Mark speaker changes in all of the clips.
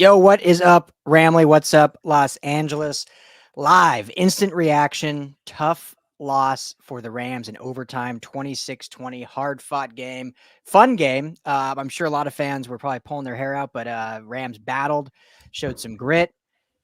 Speaker 1: Yo, what is up, Ramley? What's up, Los Angeles? Live, instant reaction, tough loss for the Rams in overtime, 26-20, hard-fought game, fun game. I'm sure a lot of fans were probably pulling their hair out, but Rams battled, showed some grit,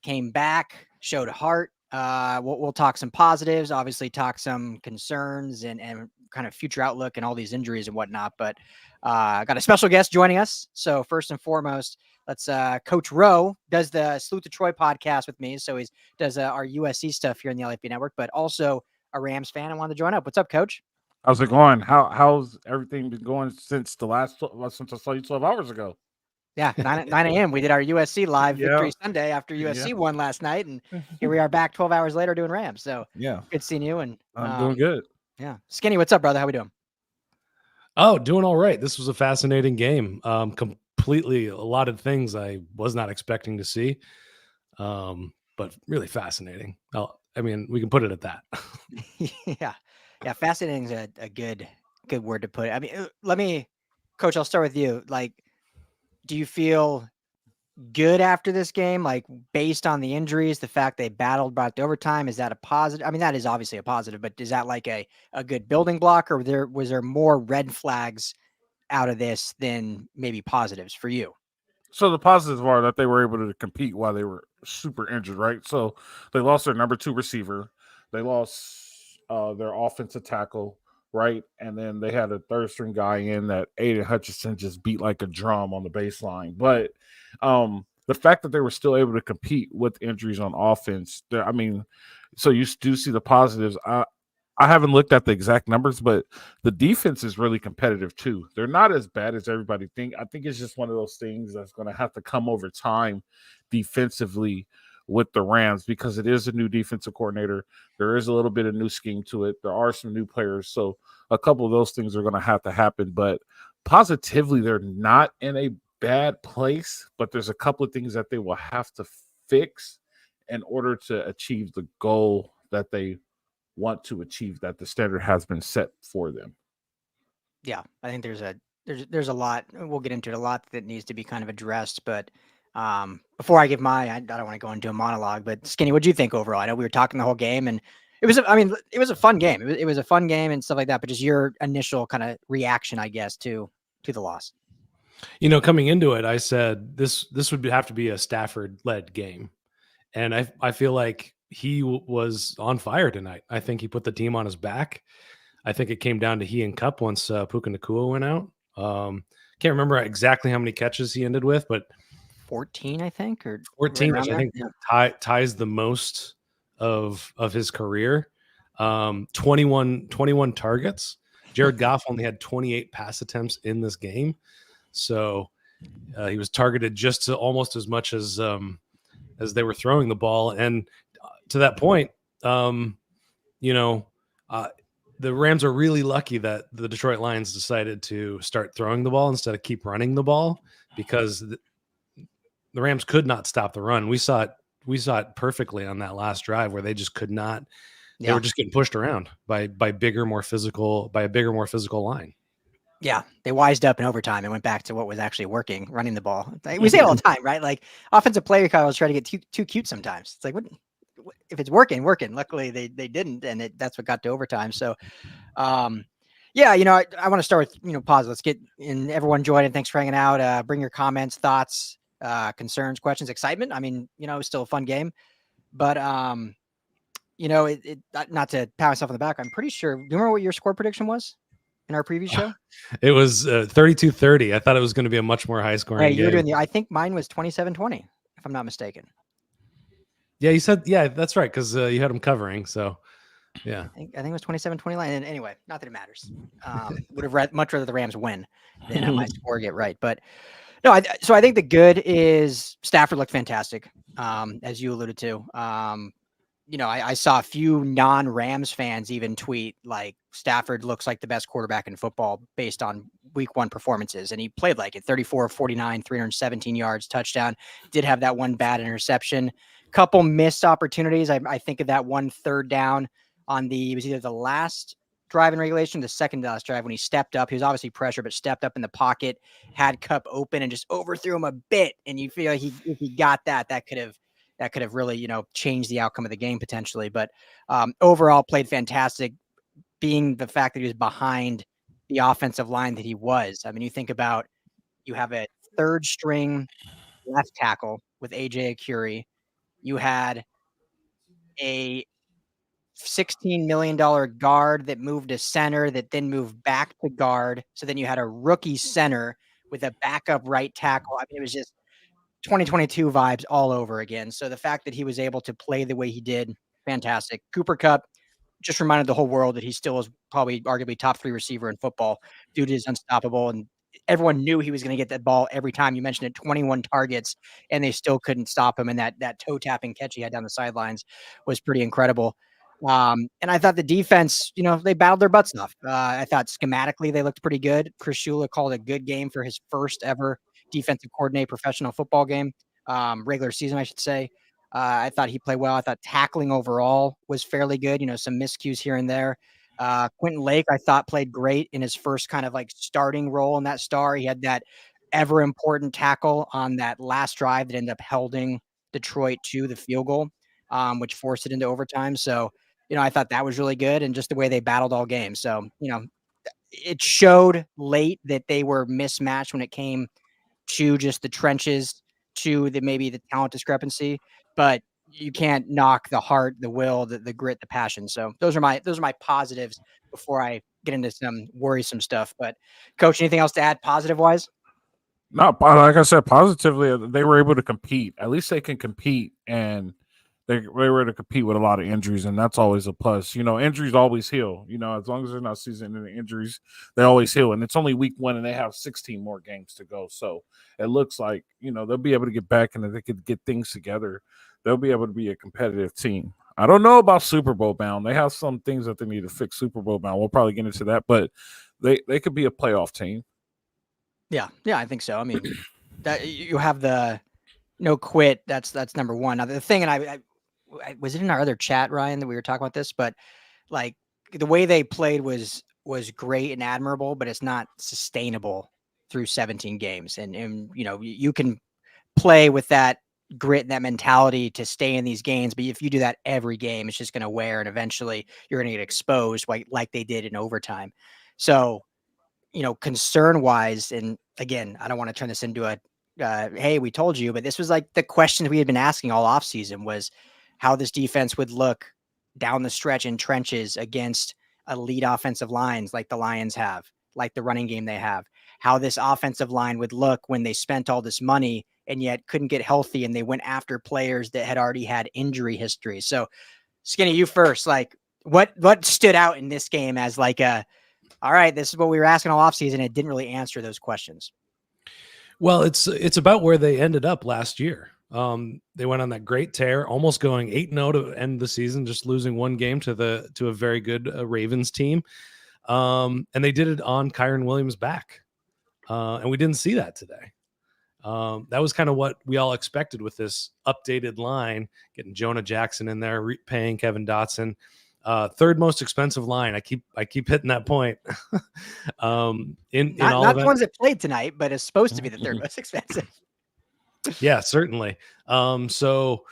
Speaker 1: came back, showed heart. We'll talk some positives, obviously talk some concerns and kind of future outlook and all these injuries and whatnot. But I got a special guest joining us. So first and foremost, let's Coach Rowe does the Salute to Troy podcast with me. So he does our USC stuff here in the LFB network, but also a Rams fan. I wanted to join up. What's up, Coach?
Speaker 2: How's it going? How's everything been going since since I saw you 12 hours ago?
Speaker 1: Yeah, 9 a.m. We did our USC live
Speaker 2: Yeah,
Speaker 1: Victory Sunday after
Speaker 2: yeah,
Speaker 1: USC won last night, and here we are back 12 hours later doing Rams. So
Speaker 2: yeah.
Speaker 1: good seeing you. And
Speaker 2: I'm doing good.
Speaker 1: yeah, Skinny, what's up, brother? How we doing?
Speaker 3: Oh, doing all right. This was a fascinating game. Completely a lot of things I was not expecting to see, but really fascinating. I mean, we can put it at that.
Speaker 1: yeah, fascinating is a good word to put it. I mean, Coach, I'll start with you. Like, do you feel good after this game? Like, based on the injuries, the fact they battled, brought to overtime, is that a positive? I mean, that is obviously a positive, but is that like a good building block, or was there more red flags out of this than maybe positives for you?
Speaker 2: So the positives are that they were able to compete while they were super injured, right? So they lost their number 2 receiver, they lost their offensive tackle, right? And then they had a third string guy in that Aiden Hutchinson just beat like a drum on the baseline. But the fact that they were still able to compete with injuries on offense, I mean, so you do see the positives. I haven't looked at the exact numbers, but the defense is really competitive too. They're not as bad as everybody think. I think it's just one of those things that's going to have to come over time defensively with the Rams because it is a new defensive coordinator. There is a little bit of new scheme to it. There are some new players. So a couple of those things are going to happen, but positively, they're not in a bad place, but there's a couple of things that they will have to fix in order to achieve the goal that they want to achieve, that the standard has been set for them.
Speaker 1: Yeah, I think there's a lot. We'll get into it. A lot that needs to be kind of addressed. But before I give I don't want to go into a monologue. But Skinny, what do you think overall? I know we were talking the whole game, and it was a fun game. It was a fun game and stuff like that. But just your initial kind of reaction, I guess, to the loss.
Speaker 3: You know, coming into it, I said this would have to be a Stafford-led game, and I feel like he was on fire tonight. I think he put the team on his back. I think it came down to he and Kupp once Puka Nacua went out. Can't remember exactly how many catches he ended with, but
Speaker 1: 14, I think, or
Speaker 3: 14, which I think ties the most of his career. 21 targets. Jared Goff only had 28 pass attempts in this game, so he was targeted just almost as much as they were throwing the ball. And to that point, the Rams are really lucky that the Detroit Lions decided to start throwing the ball instead of keep running the ball, because the Rams could not stop the run. We saw it perfectly on that last drive where they just could not. They were just getting pushed around by a bigger, more physical line.
Speaker 1: Yeah, they wised up in overtime and went back to what was actually working, running the ball. We say it all the time, right? Like, offensive player calls try to get too cute sometimes. It's like, what if it's working? Luckily, they didn't, and that's what got to overtime. So, yeah, I want to start with pause. Let's get in. Everyone join and thanks for hanging out. Bring your comments, thoughts, concerns, questions, excitement. I mean, it was still a fun game, but not to pat myself on the back. I'm pretty sure. Do you remember what your score prediction was in our preview show?
Speaker 3: It was 32-30. I thought it was going to be a much more high scoring game.
Speaker 1: You were doing I think mine was 27-20, if I'm not mistaken.
Speaker 3: Yeah, you said, yeah, that's right, because you had them covering. So, yeah.
Speaker 1: I think it was 27-20 line. And anyway, not that it matters. Would have much rather the Rams win than have my score get right. But no, so I think the good is Stafford looked fantastic, as you alluded to. I saw a few non-Rams fans even tweet like Stafford looks like the best quarterback in football based on week 1 performances. And he played like it, 34, 49, 317 yards, touchdown, did have that one bad interception, couple missed opportunities. I think of that one third down on it was either the last drive in regulation, the second to last drive when he stepped up. He was obviously pressure, but stepped up in the pocket, had Kupp open, and just overthrew him a bit. And you feel like if he got that could have really, changed the outcome of the game potentially. But overall, played fantastic, being the fact that he was behind the offensive line that he was. I mean, you think about, you have a third string left tackle with AJ Akuri. You had a $16 million guard that moved to center that then moved back to guard. So then you had a rookie center with a backup right tackle. I mean, it was just 2022 vibes all over again. So the fact that he was able to play the way he did, fantastic. Cooper Kupp just reminded the whole world that he still is probably arguably top 3 receiver in football. Dude is unstoppable, and everyone knew he was going to get that ball every time. You mentioned it, 21 targets, and they still couldn't stop him. And that toe tapping catch he had down the sidelines was pretty incredible. And I thought the defense, they battled their butts off. I thought schematically they looked pretty good. Chris Shula called a good game for his first ever defensive coordinator professional football game, regular season, I should say. I thought he played well. I thought tackling overall was fairly good. Some miscues here and there. Quentin Lake, I thought, played great in his first kind of like starting role in that star. He had that ever important tackle on that last drive that ended up holding Detroit to the field goal, which forced it into overtime. So, I thought that was really good, and just the way they battled all game. So, it showed late that they were mismatched when it came to just the trenches, to maybe the talent discrepancy, but you can't knock the heart, the will, the grit, the passion. So those are my positives before I get into some worrisome stuff. But Coach, anything else to add positive wise?
Speaker 2: No, like I said, positively, they were able to compete. At least they can compete, and they were able to compete with a lot of injuries, and that's always a plus. Injuries always heal. As long as they're not season-ending injuries, they always heal. And it's only week 1, and they have 16 more games to go. So it looks like they'll be able to get back, and if they could get things together, they'll be able to be a competitive team. I don't know about Super Bowl bound. They have some things that they need to fix Super Bowl bound. We'll probably get into that, but they could be a playoff team.
Speaker 1: Yeah, I think so. I mean, that you have the no quit. That's number one. Now the thing, and I was it in our other chat, Ryan, that we were talking about this, but like the way they played was great and admirable, but it's not sustainable through 17 games. And you can play with that grit and that mentality to stay in these games, but if you do that every game, it's just going to wear, and eventually you're going to get exposed like they did in overtime. So, concern wise, and again, I don't want to turn this into a hey, we told you, but this was like the questions we had been asking all offseason, was how this defense would look down the stretch in trenches against elite offensive lines like the Lions have, like the running game they have, how this offensive line would look when they spent all this money and yet couldn't get healthy, and they went after players that had already had injury history. So Skinny, you first, like what stood out in this game as like all right, this is what we were asking all offseason. It didn't really answer those questions.
Speaker 3: Well, it's about where they ended up last year. They went on that great tear, almost going 8-0 to end the season, just losing one game to a very good Ravens team. And they did it on Kyren Williams' back. And we didn't see that today. That was kind of what we all expected with this updated line, getting Jonah Jackson in there, paying Kevin Dotson. Third most expensive line. I keep hitting that point.
Speaker 1: Not the ones that played tonight, but it's supposed to be the third most expensive.
Speaker 3: Yeah, certainly. So,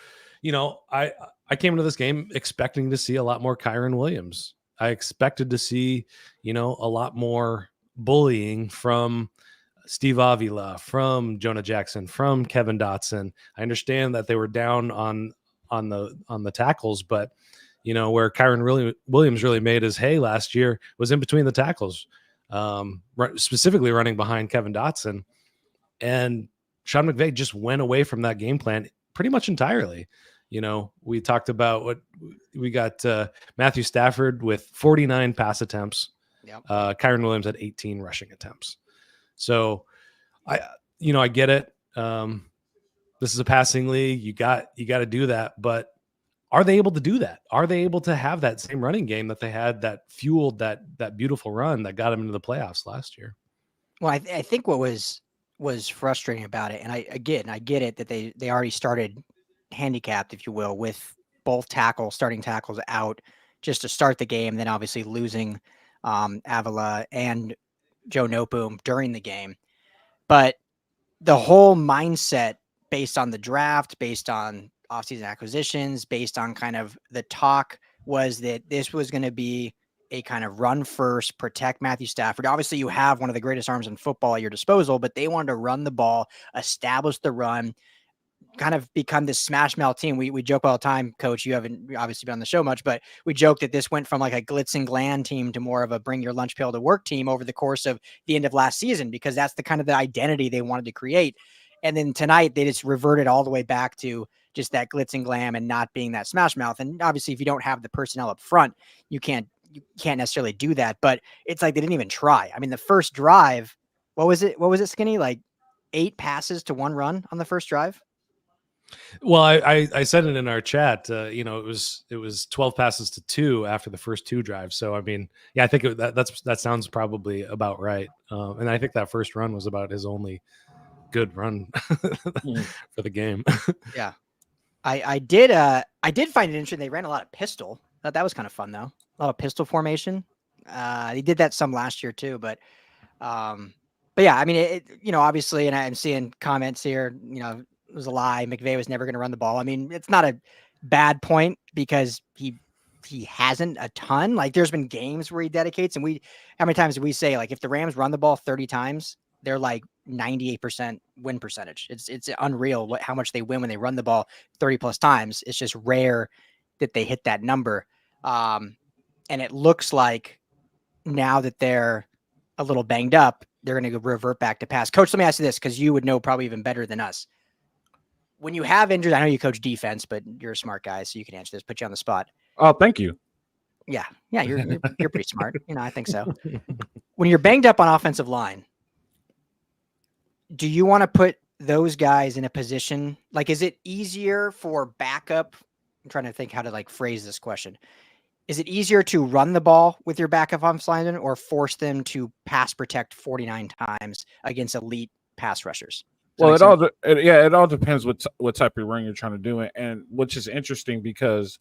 Speaker 3: I came into this game expecting to see a lot more Kyren Williams. I expected to see, a lot more bullying from Steve Avila, from Jonah Jackson, from Kevin Dotson. I understand that they were down on the tackles, but where Kyren Williams really made his hay last year was in between the tackles, specifically running behind Kevin Dotson. And Sean McVay just went away from that game plan pretty much entirely. We talked about what we got, Matthew Stafford with 49 pass attempts.
Speaker 1: Yep.
Speaker 3: Kyren Williams had 18 rushing attempts. So I get it. This is a passing league. You got to do that, but are they able to do that? Are they able to have that same running game that they had that fueled that beautiful run that got them into the playoffs last year?
Speaker 1: Well, I think what was frustrating about it, and I get it that they already started handicapped, if you will, with both starting tackles out just to start the game, then obviously losing Avila and Joe Noteboom during the game. But the whole mindset based on the draft, based on offseason acquisitions, based on kind of the talk was that this was going to be a kind of run first, protect Matthew Stafford. Obviously, you have one of the greatest arms in football at your disposal, but they wanted to run the ball, establish the run, kind of become this smash mouth team. We joke all the time, Coach. You haven't obviously been on the show much, but we joke that this went from like a glitz and glam team to more of a bring your lunch pail to work team over the course of the end of last season, because that's the kind of the identity they wanted to create. And then tonight they just reverted all the way back to just that glitz and glam and not being that smash mouth. And obviously, if you don't have the personnel up front, you can't necessarily do that. But it's like they didn't even try. I mean, the first drive, what was it, Skinny? Like 8 passes to 1 run on the first drive.
Speaker 3: Well, I said it in our chat. It was 12 passes to 2 after the first 2 drives. So I mean, yeah, I think that sounds probably about right. And I think that first run was about his only good run for the game.
Speaker 1: Yeah, I did find it interesting. They ran a lot of pistol. Thought that was kind of fun though. A lot of pistol formation. They did that some last year too, but yeah, I mean, obviously, and I'm seeing comments here, it was a lie. McVay was never going to run the ball. I mean, it's not a bad point because he hasn't a ton. Like there's been games where he dedicates, and how many times did we say, like, if the Rams run the ball 30 times, they're like 98% win percentage. It's unreal how much they win when they run the ball 30 plus times. It's just rare that they hit that number. And it looks like now that they're a little banged up, they're going to revert back to pass. Coach, let me ask you this, because you would know probably even better than us. When you have injuries, I know you coach defense, but you're a smart guy, so you can answer this. Put you on the spot.
Speaker 2: Oh, thank you.
Speaker 1: Yeah, you're pretty smart. I think so. When you're banged up on offensive line, do you want to put those guys in a position? Like, is it easier for backup? I'm trying to think how to like phrase this question. Is it easier to run the ball with your backup offensive lineman or force them to pass protect 49 times against elite pass rushers?
Speaker 2: Well, it all depends what type of run you're trying to do, and which is interesting because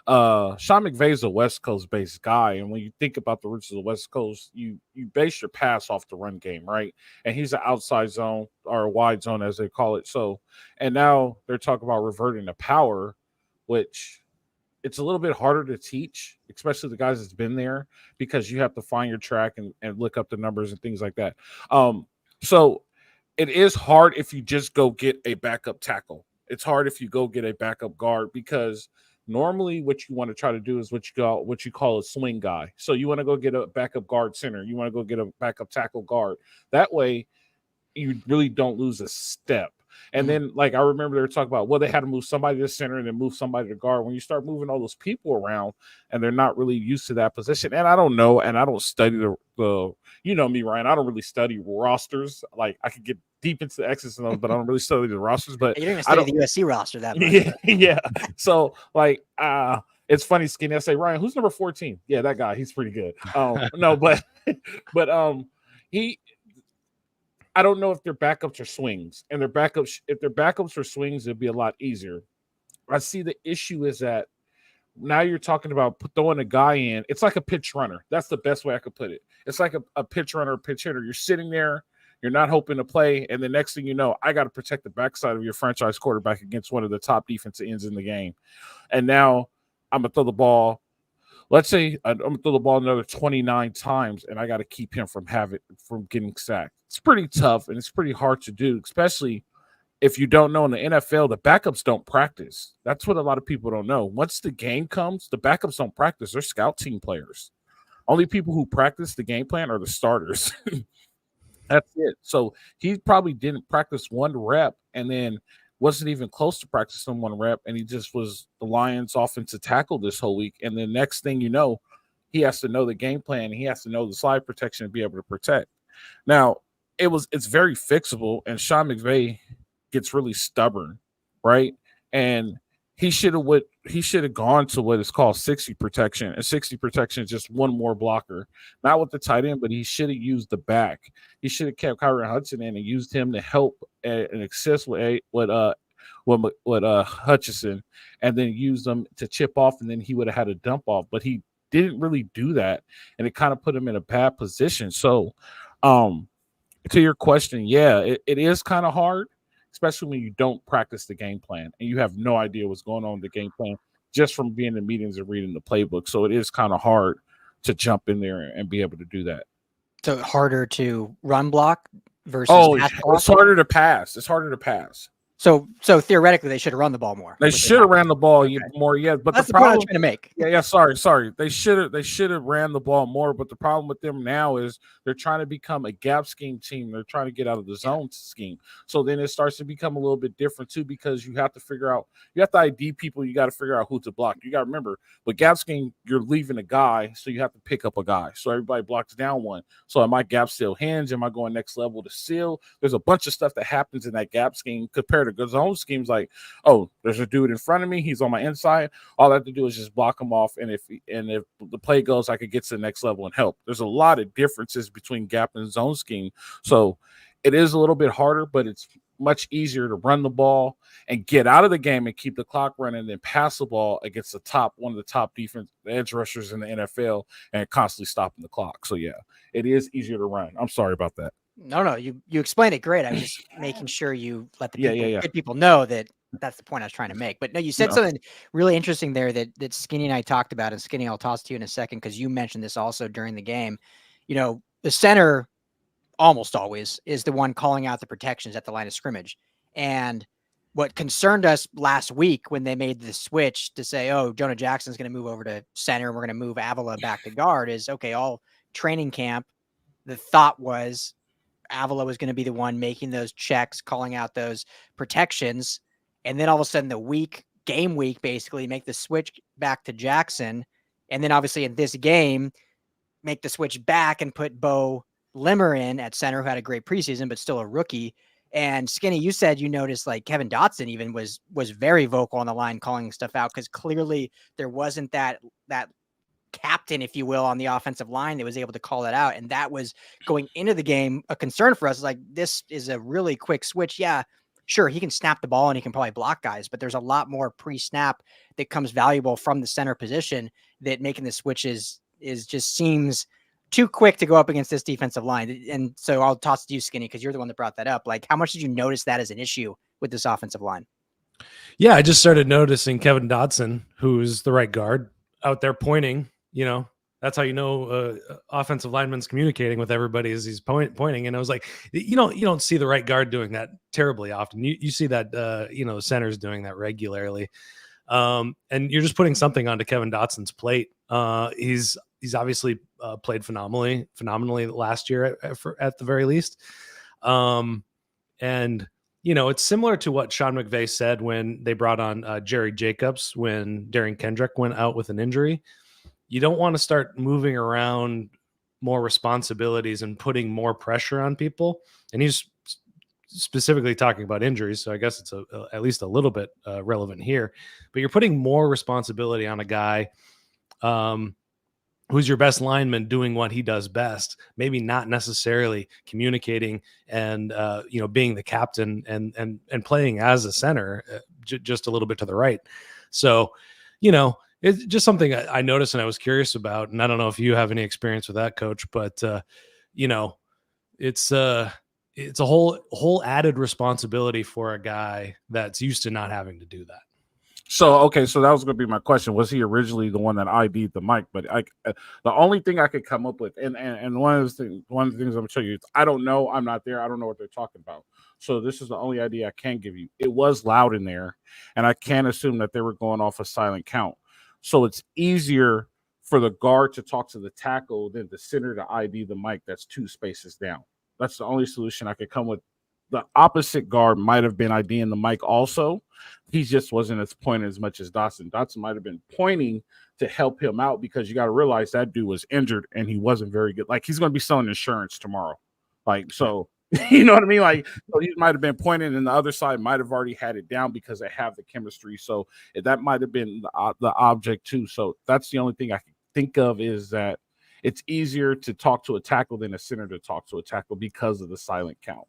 Speaker 2: Sean McVay is a West Coast based guy, and when you think about the roots of the West Coast, you base your pass off the run game, right? And he's an outside zone or a wide zone as they call it. So, and now they're talking about reverting to power, which it's a little bit harder to teach, especially the guys that's been there, because you have to find your track and look up the numbers and things like that. So it is hard if you just go get a backup tackle. It's hard if you go get a backup guard, because normally what you want to try to do is what you call a swing guy. So you want to go get a backup guard center. You want to go get a backup tackle guard. That way you really don't lose a step. And then, like, I remember they were talking about, well, they had to move somebody to center and then move somebody to guard. When you start moving all those people around and they're not really used to that position, and I don't know, and I don't study the you know me, Ryan, I don't really study rosters. Like, I could get deep into the X's and O's, but I don't really study the rosters. But
Speaker 1: you didn't study the USC roster that much.
Speaker 2: Yeah. So, like, it's funny, Skinny. I say, Ryan, who's number 14? Yeah, that guy. He's pretty good. No, but I don't know if their backups are swings, and if their backups are swings, it'd be a lot easier. I see the issue is that now you're talking about throwing a guy in. It's like a pitch runner. That's the best way I could put it. It's like a pitch runner, pitch hitter. You're sitting there, you're not hoping to play, and the next thing you know, I got to protect the backside of your franchise quarterback against one of the top defensive ends in the game. And now I'm going to throw the ball. Let's say I'm going to throw the ball another 29 times, and I got to keep him from getting sacked. It's pretty tough, and it's pretty hard to do, especially if you don't know in the NFL, the backups don't practice. That's what a lot of people don't know. Once the game comes, the backups don't practice. They're scout team players. Only people who practice the game plan are the starters. That's it. So he probably didn't practice one rep and then wasn't even close to practicing one rep, and he just was the Lions' offensive tackle this whole week. And the next thing you know, he has to know the game plan, and he has to know the slide protection to be able to protect. Now, it's very fixable, and Sean McVay gets really stubborn, right? And he should have gone to what is called 60 protection. And 60 protection is just one more blocker, not with the tight end, but he should have used the back. He should have kept Kyron Hudson in and used him to help and assist with Hutchinson, and then used them to chip off, and then he would have had a dump off. But he didn't really do that, and it kind of put him in a bad position. So, um, to your question, yeah, it is kind of hard, especially when you don't practice the game plan and you have no idea what's going on in the game plan just from being in meetings and reading the playbook. So it is kind of hard to jump in there and be able to do that.
Speaker 1: So harder to run block versus pass block?
Speaker 2: It's harder to pass. It's harder to pass.
Speaker 1: So theoretically, they should have run the ball more.
Speaker 2: They should have ran the ball more, yeah. But
Speaker 1: that's
Speaker 2: the
Speaker 1: point I
Speaker 2: problem,
Speaker 1: was trying to make.
Speaker 2: Yeah. Sorry. They should have ran the ball more. But the problem with them now is they're trying to become a gap scheme team. They're trying to get out of the zone scheme. So then it starts to become a little bit different too, because you have to figure out, you have to ID people. You got to figure out who to block. You got to remember, with gap scheme, you're leaving a guy, so you have to pick up a guy. So everybody blocks down one. So am I gap seal hinge? Am I going next level to seal? There's a bunch of stuff that happens in that gap scheme compared to zone schemes. Like, oh, there's a dude in front of me, he's on my inside, all I have to do is just block him off, and if the play goes, I could get to the next level and help. There's a lot of differences between gap and zone scheme, so it is a little bit harder, but it's much easier to run the ball and get out of the game and keep the clock running than pass the ball against one of the top defense edge rushers in the NFL and constantly stopping the clock. So yeah, it is easier to run. I'm sorry about that.
Speaker 1: No, you explained it great. I was just making sure you let the people, good people know that that's the point I was trying to make. But no, you said something really interesting there that Skinny and I talked about, and Skinny, I'll toss to you in a second, because you mentioned this also during the game. You know, the center almost always is the one calling out the protections at the line of scrimmage. And what concerned us last week when they made the switch to say, oh, Jonah Jackson's going to move over to center and we're going to move Avila back to guard is, okay, all training camp, the thought was Avila was going to be the one making those checks, calling out those protections. And then all of a sudden game week, basically make the switch back to Jackson. And then obviously in this game, make the switch back and put Bo Limmer in at center, who had a great preseason, but still a rookie. And Skinny, you said you noticed like Kevin Dotson even was very vocal on the line, calling stuff out, because clearly there wasn't that captain, if you will, on the offensive line that was able to call that out. And that was going into the game a concern for us. Like, this is a really quick switch. Yeah, sure, he can snap the ball and he can probably block guys, but there's a lot more pre-snap that comes valuable from the center position, that making the switches is just seems too quick to go up against this defensive line. And so I'll toss to you, Skinny, because you're the one that brought that up. Like, how much did you notice that as an issue with this offensive line?
Speaker 3: Yeah, I just started noticing Kevin Dotson, who's the right guard, out there pointing. You know, that's how you know offensive lineman's communicating with everybody as he's pointing. And I was like, you don't see the right guard doing that terribly often. You see that, the center's doing that regularly. And you're just putting something onto Kevin Dotson's plate. He's obviously played phenomenally last year at the very least. And, it's similar to what Sean McVay said when they brought on Jerry Jacobs when Darren Kendrick went out with an injury. You don't want to start moving around more responsibilities and putting more pressure on people. And he's specifically talking about injuries, so I guess it's at least a little bit relevant here. But you're putting more responsibility on a guy who's your best lineman doing what he does best, maybe not necessarily communicating and being the captain and playing as a center, just a little bit to the right. So, it's just something I noticed and I was curious about. And I don't know if you have any experience with that, Coach, but it's a whole added responsibility for a guy that's used to not having to do that.
Speaker 2: So that was going to be my question. Was he originally the one that ID'd the mic? But the only thing I could come up with, and one of the things I'm going to tell you is I don't know. I'm not there. I don't know what they're talking about. So this is the only idea I can give you. It was loud in there, and I can't assume that they were going off a silent count. So it's easier for the guard to talk to the tackle than the center to ID the mic that's 2 spaces down. That's the only solution I could come with. The opposite guard might have been IDing the mic also. He just wasn't as pointing as much as Dotson. Dotson might have been pointing to help him out, because you got to realize that dude was injured and he wasn't very good. Like, he's going to be selling insurance tomorrow. Like, so you know what I mean? Like, he might have been pointing and the other side might have already had it down because they have the chemistry. So that might have been the object too. So that's the only thing I can think of, is that it's easier to talk to a tackle than a center to talk to a tackle because of the silent count.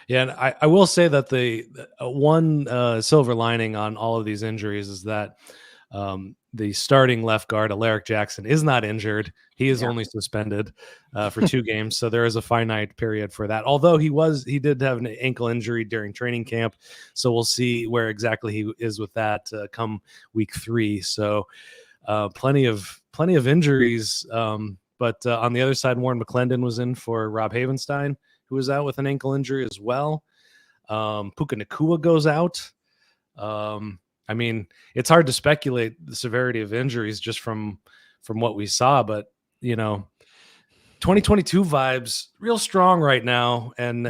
Speaker 3: Yeah, and I will say that the one silver lining on all of these injuries is that The starting left guard, Alaric Jackson, is not injured. He is only suspended for 2 games, so there is a finite period for that. Although he did have an ankle injury during training camp, so we'll see where exactly he is with that come week 3. So plenty of injuries. But on the other side, Warren McClendon was in for Rob Havenstein, who was out with an ankle injury as well. Puka Nacua goes out. I mean, it's hard to speculate the severity of injuries just from what we saw, but 2022 vibes real strong right now, and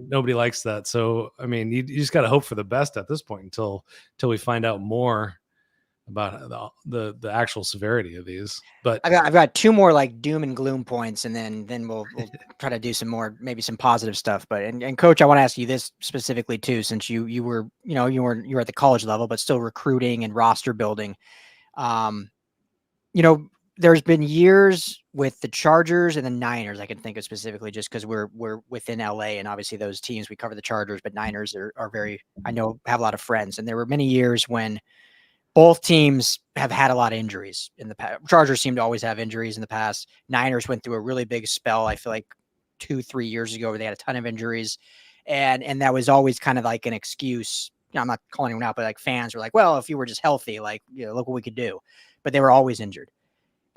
Speaker 3: nobody likes that. So, I mean, you just got to hope for the best at this point until we find out more about the actual severity of these. But
Speaker 1: I've got 2 more like doom and gloom points, and then we'll try to do some more, maybe some positive stuff. But and Coach, I want to ask you this specifically too, since you were you were at the college level, but still recruiting and roster building. There's been years with the Chargers and the Niners. I can think of specifically just because we're within LA, and obviously those teams we cover the Chargers, but Niners are very, I know, have a lot of friends, and there were many years when both teams have had a lot of injuries in the past. Chargers seem to always have injuries in the past. Niners went through a really big spell, I feel like 2-3 years ago, where they had a ton of injuries. And that was always kind of like an excuse. I'm not calling them out, but like fans were like, well, if you were just healthy, like, look what we could do. But they were always injured.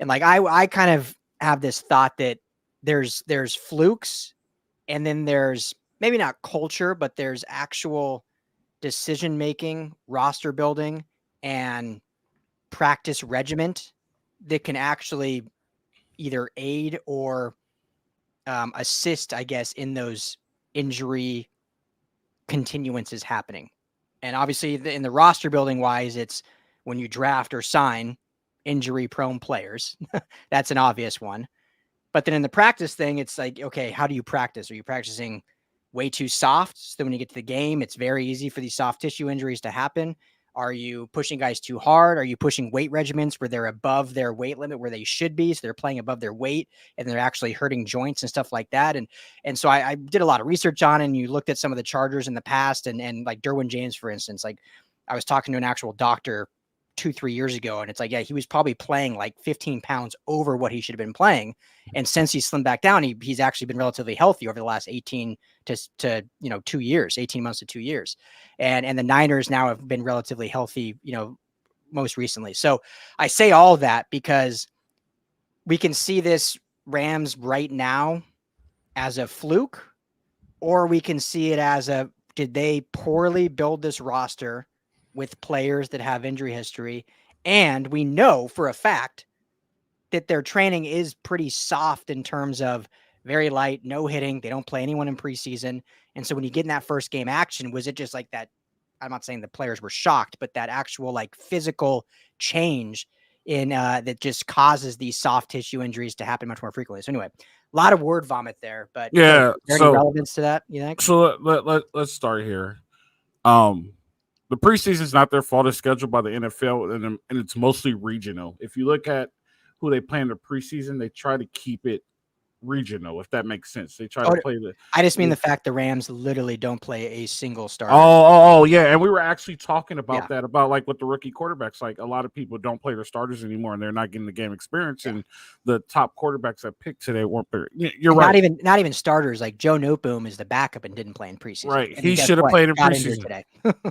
Speaker 1: And like, I kind of have this thought that there's flukes, and then there's maybe not culture, but there's actual decision-making, roster building, and practice regiment that can actually either aid or assist, I guess, in those injury continuances happening. And obviously in the roster building wise, it's when you draft or sign injury prone players. That's an obvious one. But then in the practice thing, it's like, okay, how do you practice? Are you practicing way too soft, so when you get to the game, it's very easy for these soft tissue injuries to happen? Are you pushing guys too hard? Are you pushing weight regiments where they're above their weight limit where they should be? So they're playing above their weight and they're actually hurting joints and stuff like that. And so I did a lot of research on it, and you looked at some of the Chargers in the past, and like Derwin James, for instance. Like, I was talking to an actual doctor 2-3 years ago, and it's like, yeah, he was probably playing like 15 pounds over what he should have been playing. And since he's slimmed back down, he's actually been relatively healthy over the last 18 to 2 years, 18 months to 2 years. And the Niners now have been relatively healthy, most recently. So I say all that because we can see this Rams right now as a fluke, or we can see it as did they poorly build this roster with players that have injury history? And we know for a fact that their training is pretty soft in terms of very light, no hitting. They don't play anyone in preseason. And so when you get in that first game action, was it just like that? I'm not saying the players were shocked, but that actual like physical change in that just causes these soft tissue injuries to happen much more frequently. So anyway, a lot of word vomit there, but
Speaker 2: yeah.
Speaker 1: Is there any relevance to that, you think?
Speaker 2: So let's start here. The preseason is not their fault. It's scheduled by the NFL, and it's mostly regional. If you look at who they play in the preseason, they try to keep it regional, if that makes sense. They try to play
Speaker 1: I just mean the fact the Rams literally don't play a single starter.
Speaker 2: Oh, yeah. And we were actually talking about that, about like with the rookie quarterbacks. Like, a lot of people don't play their starters anymore, and they're not getting the game experience. Yeah. And the top quarterbacks I picked today weren't there. You're right.
Speaker 1: Not even starters. Like Joe Noteboom is the backup and didn't play in preseason.
Speaker 2: Right. He should have played in preseason today.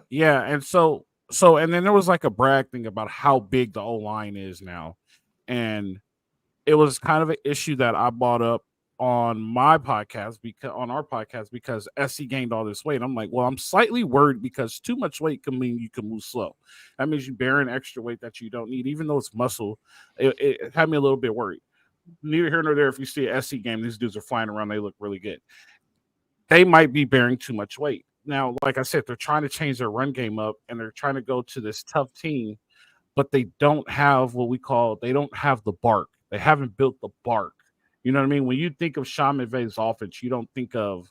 Speaker 2: Yeah. And so and then there was like a brag thing about how big the O-line is now. And it was kind of an issue that I brought up on my podcast, because SC gained all this weight. I'm like, well, I'm slightly worried because too much weight can mean you can move slow. That means you're bearing extra weight that you don't need, even though it's muscle. It had me a little bit worried. Neither here nor there. If you see an SC game, these dudes are flying around. They look really good. They might be bearing too much weight. Now, like I said, they're trying to change their run game up, and they're trying to go to this tough team, but they don't have they don't have the bark. They haven't built the bark. You know what I mean? When you think of Sean McVay's offense, you don't think of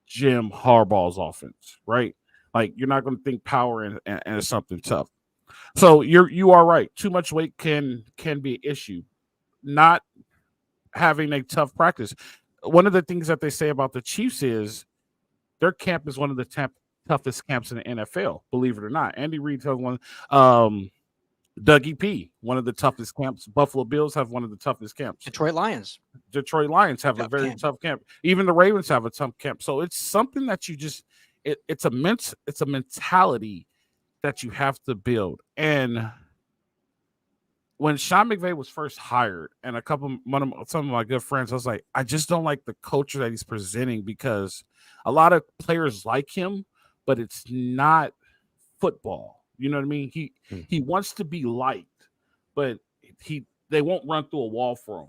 Speaker 2: Jim Harbaugh's offense, right? Like, you're not going to think power and something tough. So you are right. Too much weight can be an issue. Not having a tough practice. One of the things that they say about the Chiefs is their camp is one of the toughest camps in the NFL, believe it or not. Andy Reid tells one. Dougie P, one of the toughest camps. Buffalo Bills have one of the toughest camps.
Speaker 1: Detroit Lions.
Speaker 2: Detroit Lions have a very tough camp. Even the Ravens have a tough camp. So it's something that you just it's a mentality that you have to build. And when Sean McVay was first hired, and some of my good friends, I was like, I just don't like the culture that he's presenting, because a lot of players like him, but it's not football. You know what I mean? He wants to be liked, but they won't run through a wall for him.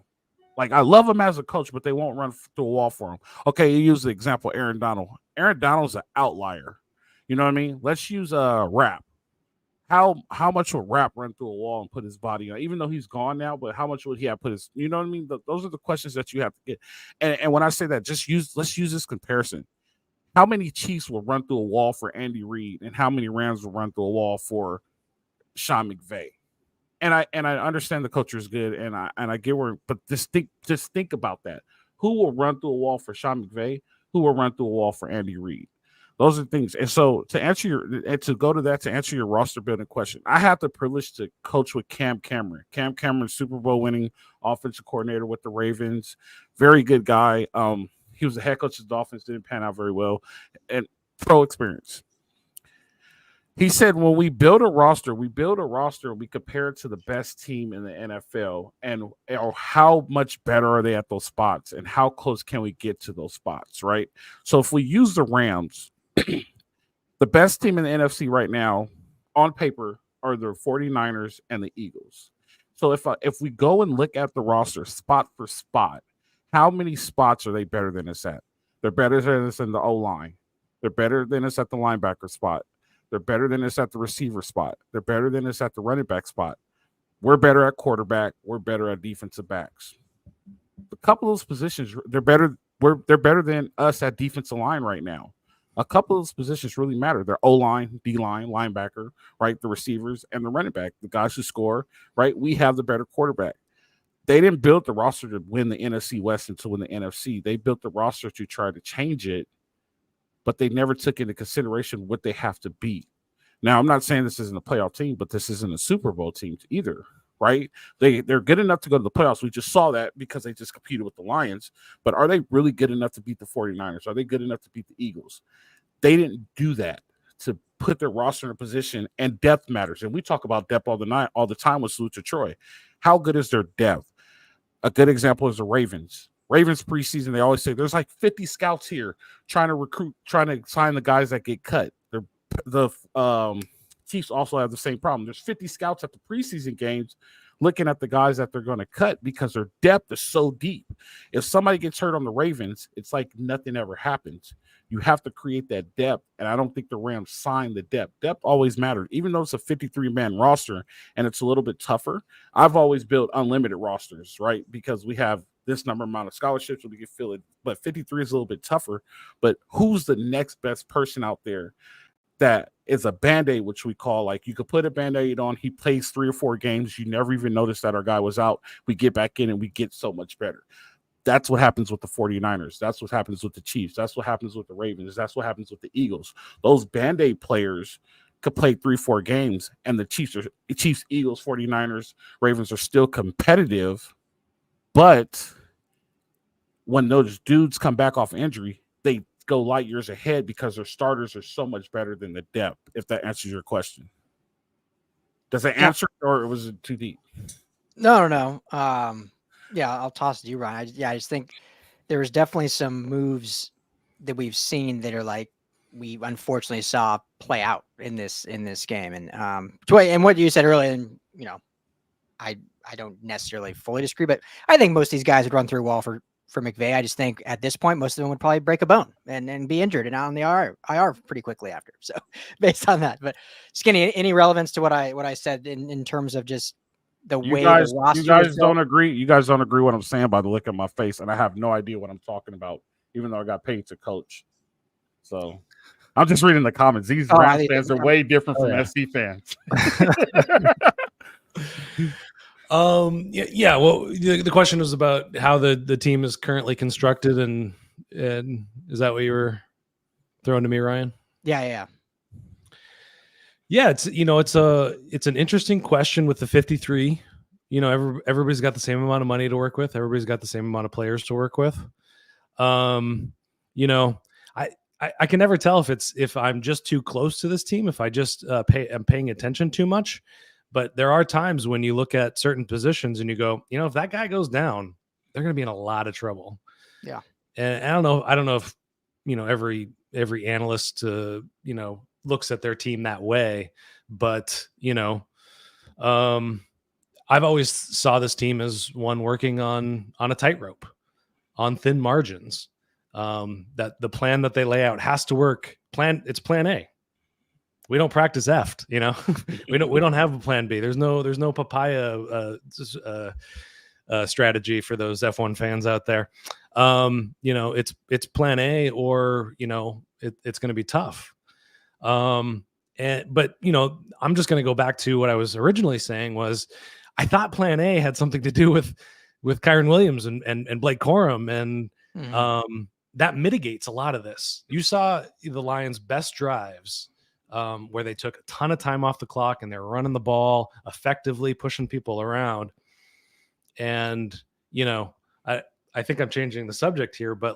Speaker 2: Like, I love him as a coach, but they won't run through a wall for him. Okay, you use the example Aaron Donald. Aaron Donald's an outlier. You know what I mean? Let's use Rap. How much would Rap run through a wall and put his body on? Even though he's gone now, but how much would he have put his? You know what I mean? Those are the questions that you have to get. And when I say that, let's use this comparison. How many Chiefs will run through a wall for Andy Reid, and how many Rams will run through a wall for Sean McVay? And I understand the culture is good, and I get where, but just think about that. Who will run through a wall for Sean McVay? Who will run through a wall for Andy Reid? Those are things. And so to answer your roster building question, I had the privilege to coach with Cam Cameron. Cam Cameron, Super Bowl winning offensive coordinator with the Ravens, very good guy. He was the head coach of the Dolphins, didn't pan out very well, and pro experience. He said, when we build a roster, we compare it to the best team in the NFL, and how much better are they at those spots, and how close can we get to those spots, right? So if we use the Rams, the best team in the NFC right now, on paper, are the 49ers and the Eagles. So if we go and look at the roster spot for spot, how many spots are they better than us at? They're better than us in the O-line. They're better than us at the linebacker spot. They're better than us at the receiver spot. They're better than us at the running back spot. We're better at quarterback. We're better at defensive backs. A couple of those positions, they're better than us at defensive line right now. A couple of those positions really matter. They're O-line, D-line, linebacker, right? The receivers and the running back, the guys who score, right? We have the better quarterback. They didn't build the roster to win the NFC West and to win the NFC. They built the roster to try to change it, but they never took into consideration what they have to beat. Now, I'm not saying this isn't a playoff team, but this isn't a Super Bowl team either, right? They're good enough to go to the playoffs. We just saw that because they just competed with the Lions. But are they really good enough to beat the 49ers? Are they good enough to beat the Eagles? They didn't do that to put their roster in a position, and depth matters. And we talk about depth all the time with Salute to Troy. How good is their depth? A good example is the Ravens. Ravens preseason, they always say there's like 50 scouts here trying to sign the guys that get cut. The Chiefs also have the same problem. There's 50 scouts at the preseason games looking at the guys that they're going to cut because their depth is so deep. If somebody gets hurt on the Ravens, it's like nothing ever happens. You have to create that depth, and I don't think the Rams signed the depth. Depth always mattered, even though it's a 53-man roster and it's a little bit tougher. I've always built unlimited rosters, right? Because we have this amount of scholarships so we can fill it, but 53 is a little bit tougher. But who's the next best person out there that is a Band-Aid, which we call, like, you could put a Band-Aid on, he plays 3 or 4 games, you never even notice that our guy was out, we get back in and we get so much better. That's what happens with the 49ers. That's what happens with the Chiefs. That's what happens with the Ravens. That's what happens with the Eagles. Those Band-Aid players could play 3-4 games, and the Chiefs, Eagles, 49ers, Ravens are still competitive. But when those dudes come back off injury, they go light years ahead because their starters are so much better than the depth, if that answers your question. Does that answer, or was it too deep?
Speaker 1: No. Yeah, I'll toss it to you, Ryan. I just think there was definitely some moves that we've seen that are like we unfortunately saw play out in this game. And what you said earlier, and I don't necessarily fully disagree, but I think most of these guys would run through a wall for McVay. I just think at this point, most of them would probably break a bone and be injured and out on the IR pretty quickly after. So based on that, but Skinny, any relevance to what I said in terms of just the way the roster
Speaker 2: you guys don't agree. You guys don't agree what I'm saying by the look of my face, and I have no idea what I'm talking about, even though I got paid to coach. So I'm just reading the comments. These Rams fans are way different from SC fans.
Speaker 3: Yeah. Well, the question was about how the team is currently constructed, and is that what you were throwing to me, Ryan?
Speaker 1: Yeah.
Speaker 3: Yeah, it's it's an interesting question with the 53. Everybody's got the same amount of money to work with. Everybody's got the same amount of players to work with. Um, you know, I can never tell if I'm just too close to this team, if I just am paying attention too much. But there are times when you look at certain positions and you go, if that guy goes down, they're going to be in a lot of trouble.
Speaker 1: Yeah.
Speaker 3: And I don't know if every analyst looks at their team that way, but I've always saw this team as one working on a tightrope, on thin margins. That the plan that they lay out has to work. It's plan A. We don't practice F, we don't have a plan B. There's no papaya strategy for those F1 fans out there. It's plan A, or it's going to be tough. But I'm just going to go back to what I was originally saying. Was I thought plan A had something to do with Kyron Williams and Blake Corum, and that mitigates a lot of this. You saw the Lions' best drives where they took a ton of time off the clock and they're running the ball effectively, pushing people around. And I think I'm changing the subject here, but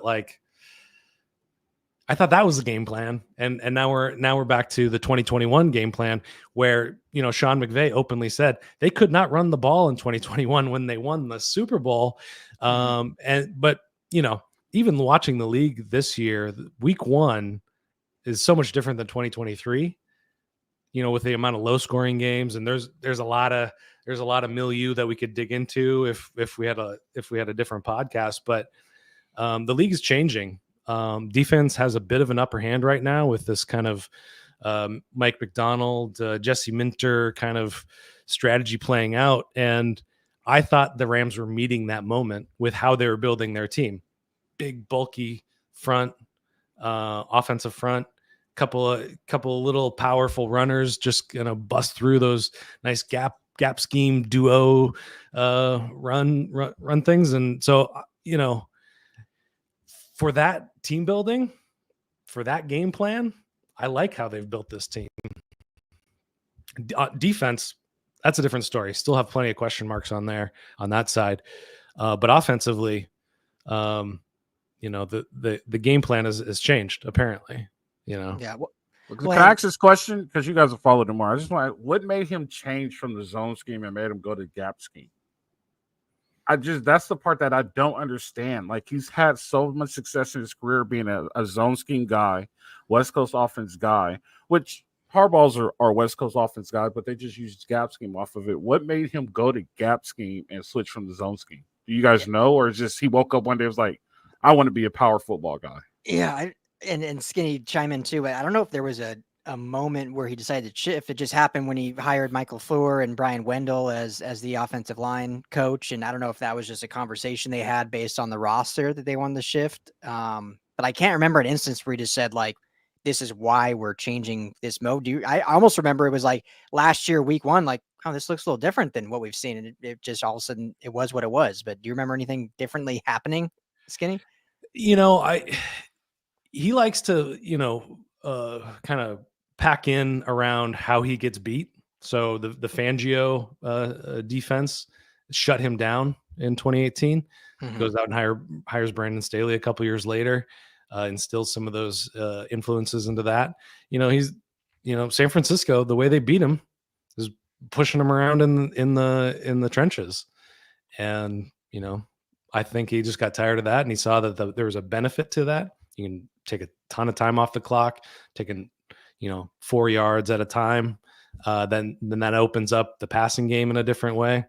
Speaker 3: I thought that was the game plan, and now we're back to the 2021 game plan, where Sean McVay openly said they could not run the ball in 2021 when they won the Super Bowl. But even watching the league this year, week 1 is so much different than 2023. With the amount of low scoring games, and there's a lot of milieu that we could dig into if we had a different podcast. But the league is changing. Defense has a bit of an upper hand right now with this kind of Mike McDonald, Jesse Minter kind of strategy playing out. And I thought the Rams were meeting that moment with how they were building their team. Big, bulky front, offensive front, couple of little powerful runners just gonna bust through those nice gap scheme duo run things. And so for that team building, for that game plan, I like how they've built this team. Defense, that's a different story. Still have plenty of question marks on that side. But offensively, the game plan has changed, apparently.
Speaker 1: Yeah.
Speaker 2: Can I ask this question? Because you guys have followed him more. I just want, what made him change from the zone scheme and made him go to gap scheme? That's the part that I don't understand. He's had so much success in his career being a zone scheme guy, West Coast offense guy, which Harbaugh's are West Coast offense guy, but they just used gap scheme off of it. What made him go to gap scheme and switch from the zone scheme? Do you guys know, or just he woke up one day and was like, I want to be a power football guy?
Speaker 1: Yeah, and Skinny chime in too. But I don't know if there was a moment where he decided to shift. It just happened when he hired Michael Fleur and Brian Wendell as the offensive line coach. And I don't know if that was just a conversation they had based on the roster that they wanted to shift. But I can't remember an instance where he just said this is why we're changing this mode. I almost remember it was last year, week 1, oh, this looks a little different than what we've seen. And it just all of a sudden it was what it was. But do you remember anything differently happening, Skinny?
Speaker 3: He likes to, kind of pack in around how he gets beat. So the Fangio defense shut him down in 2018. Goes out and hires Brandon Staley a couple years later, instills some of those influences into that. He's San Francisco, the way they beat him is pushing him around in the trenches. And I think he just got tired of that, and he saw that there was a benefit to that. You can take a ton of time off the clock, taking 4 yards at a time. Then that opens up the passing game in a different way.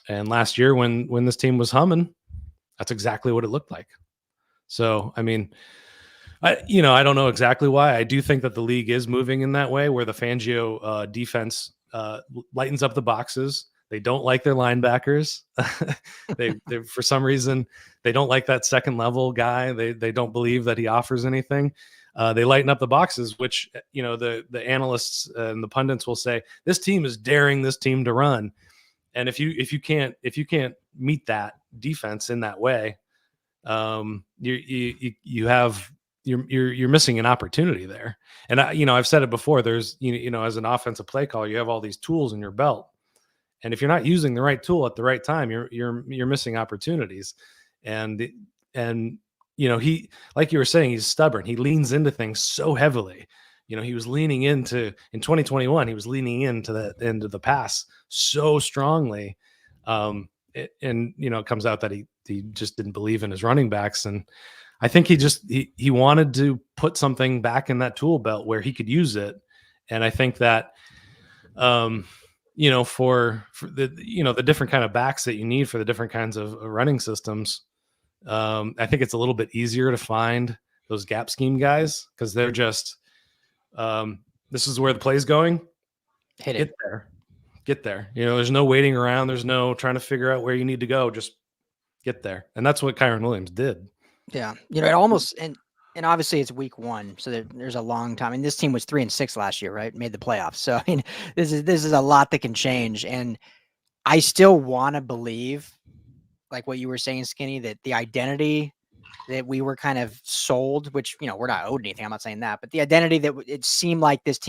Speaker 3: And last year, when this team was humming, that's exactly what it looked like. So, I mean, I don't know exactly why. I do think that the league is moving in that way, where the Fangio defense lightens up the boxes. They don't like their linebackers. they for some reason, they don't like that second level guy. They don't believe that he offers anything. They lighten up the boxes, which the analysts and the pundits will say this team is daring this team to run. And if you can't meet that defense in that way, you have you're missing an opportunity there. And I've said it before. There's as an offensive play caller, you have all these tools in your belt, and if you're not using the right tool at the right time, you're missing opportunities. And he, like you were saying, he's stubborn. He leans into things so heavily. He was leaning into in 2021. He was leaning into the pass so strongly, it comes out that he just didn't believe in his running backs, and I think he wanted to put something back in that tool belt where he could use it. And I think that for the different kind of backs that you need for the different kinds of running systems, I think it's a little bit easier to find those gap scheme guys because they're just this is where the play's going.
Speaker 1: Hit it.
Speaker 3: Get there. There's no waiting around. There's no trying to figure out where you need to go. Just get there. And that's what Kyren Williams did.
Speaker 1: Yeah. It almost, and obviously it's week 1. So there's a long time. And this team was 3-6 last year, right? Made the playoffs. So, this is a lot that can change. And I still want to believe, like what you were saying, Skinny, that the identity that we were kind of sold, which, we're not owed anything. I'm not saying that, but the identity that it seemed like this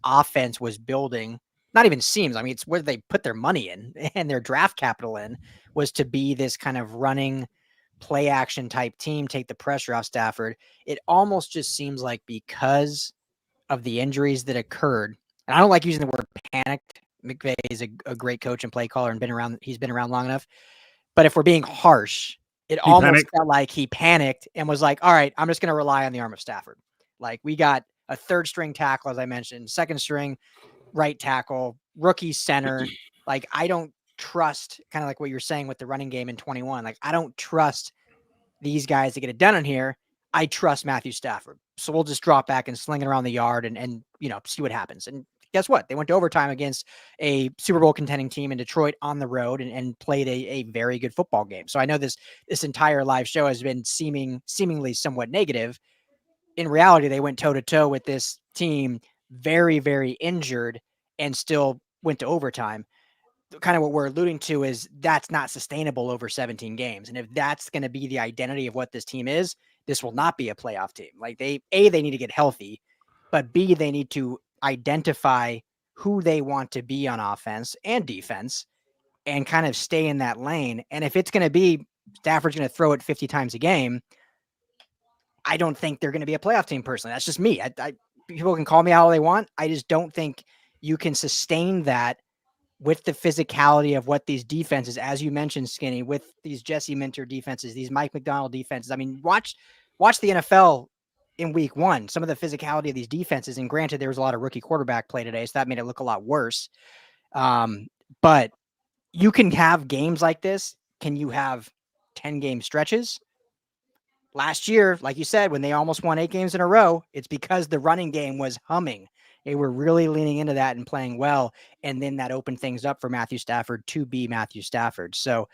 Speaker 1: offense was building, not even seems. I mean, it's where they put their money in and their draft capital in, was to be this kind of running play action type team, take the pressure off Stafford. It almost just seems like because of the injuries that occurred, and I don't like using the word panicked. McVay is a great coach and play caller and he's been around long enough. But if we're being harsh, it almost felt like he panicked and was like, all right, I'm just going to rely on the arm of Stafford. Like, we got a third string tackle, as I mentioned, second string right tackle, rookie center. Like, I don't trust, kind of like what you're saying with the running game in 21. Like, I don't trust these guys to get it done in here. I trust Matthew Stafford. So we'll just drop back and sling it around the yard and see what happens. And guess what? They went to overtime against a Super Bowl contending team in Detroit on the road and played a very good football game. So I know this entire live show has been seemingly somewhat negative. In reality, they went toe to toe with this team, very, very injured, and still went to overtime. Kind of what we're alluding to is that's not sustainable over 17 games. And if that's going to be the identity of what this team is, this will not be a playoff team. Like, they need to get healthy, but B, they need to identify who they want to be on offense and defense and kind of stay in that lane. And if it's going to be Stafford's going to throw it 50 times a game, I don't think they're going to be a playoff team personally. That's just me. People can call me out all they want. I just don't think you can sustain that with the physicality of what these defenses, as you mentioned, Skinny, with these Jesse Minter defenses, these Mike McDonald defenses. I mean, watch the NFL in week 1, some of the physicality of these defenses. And granted, there was a lot of rookie quarterback play today, so that made it look a lot worse. But you can have games like this. Can you have 10-game stretches? Last year, like you said, when they almost won 8 games in a row, it's because the running game was humming. They were really leaning into that and playing well. And then that opened things up for Matthew Stafford to be Matthew Stafford. So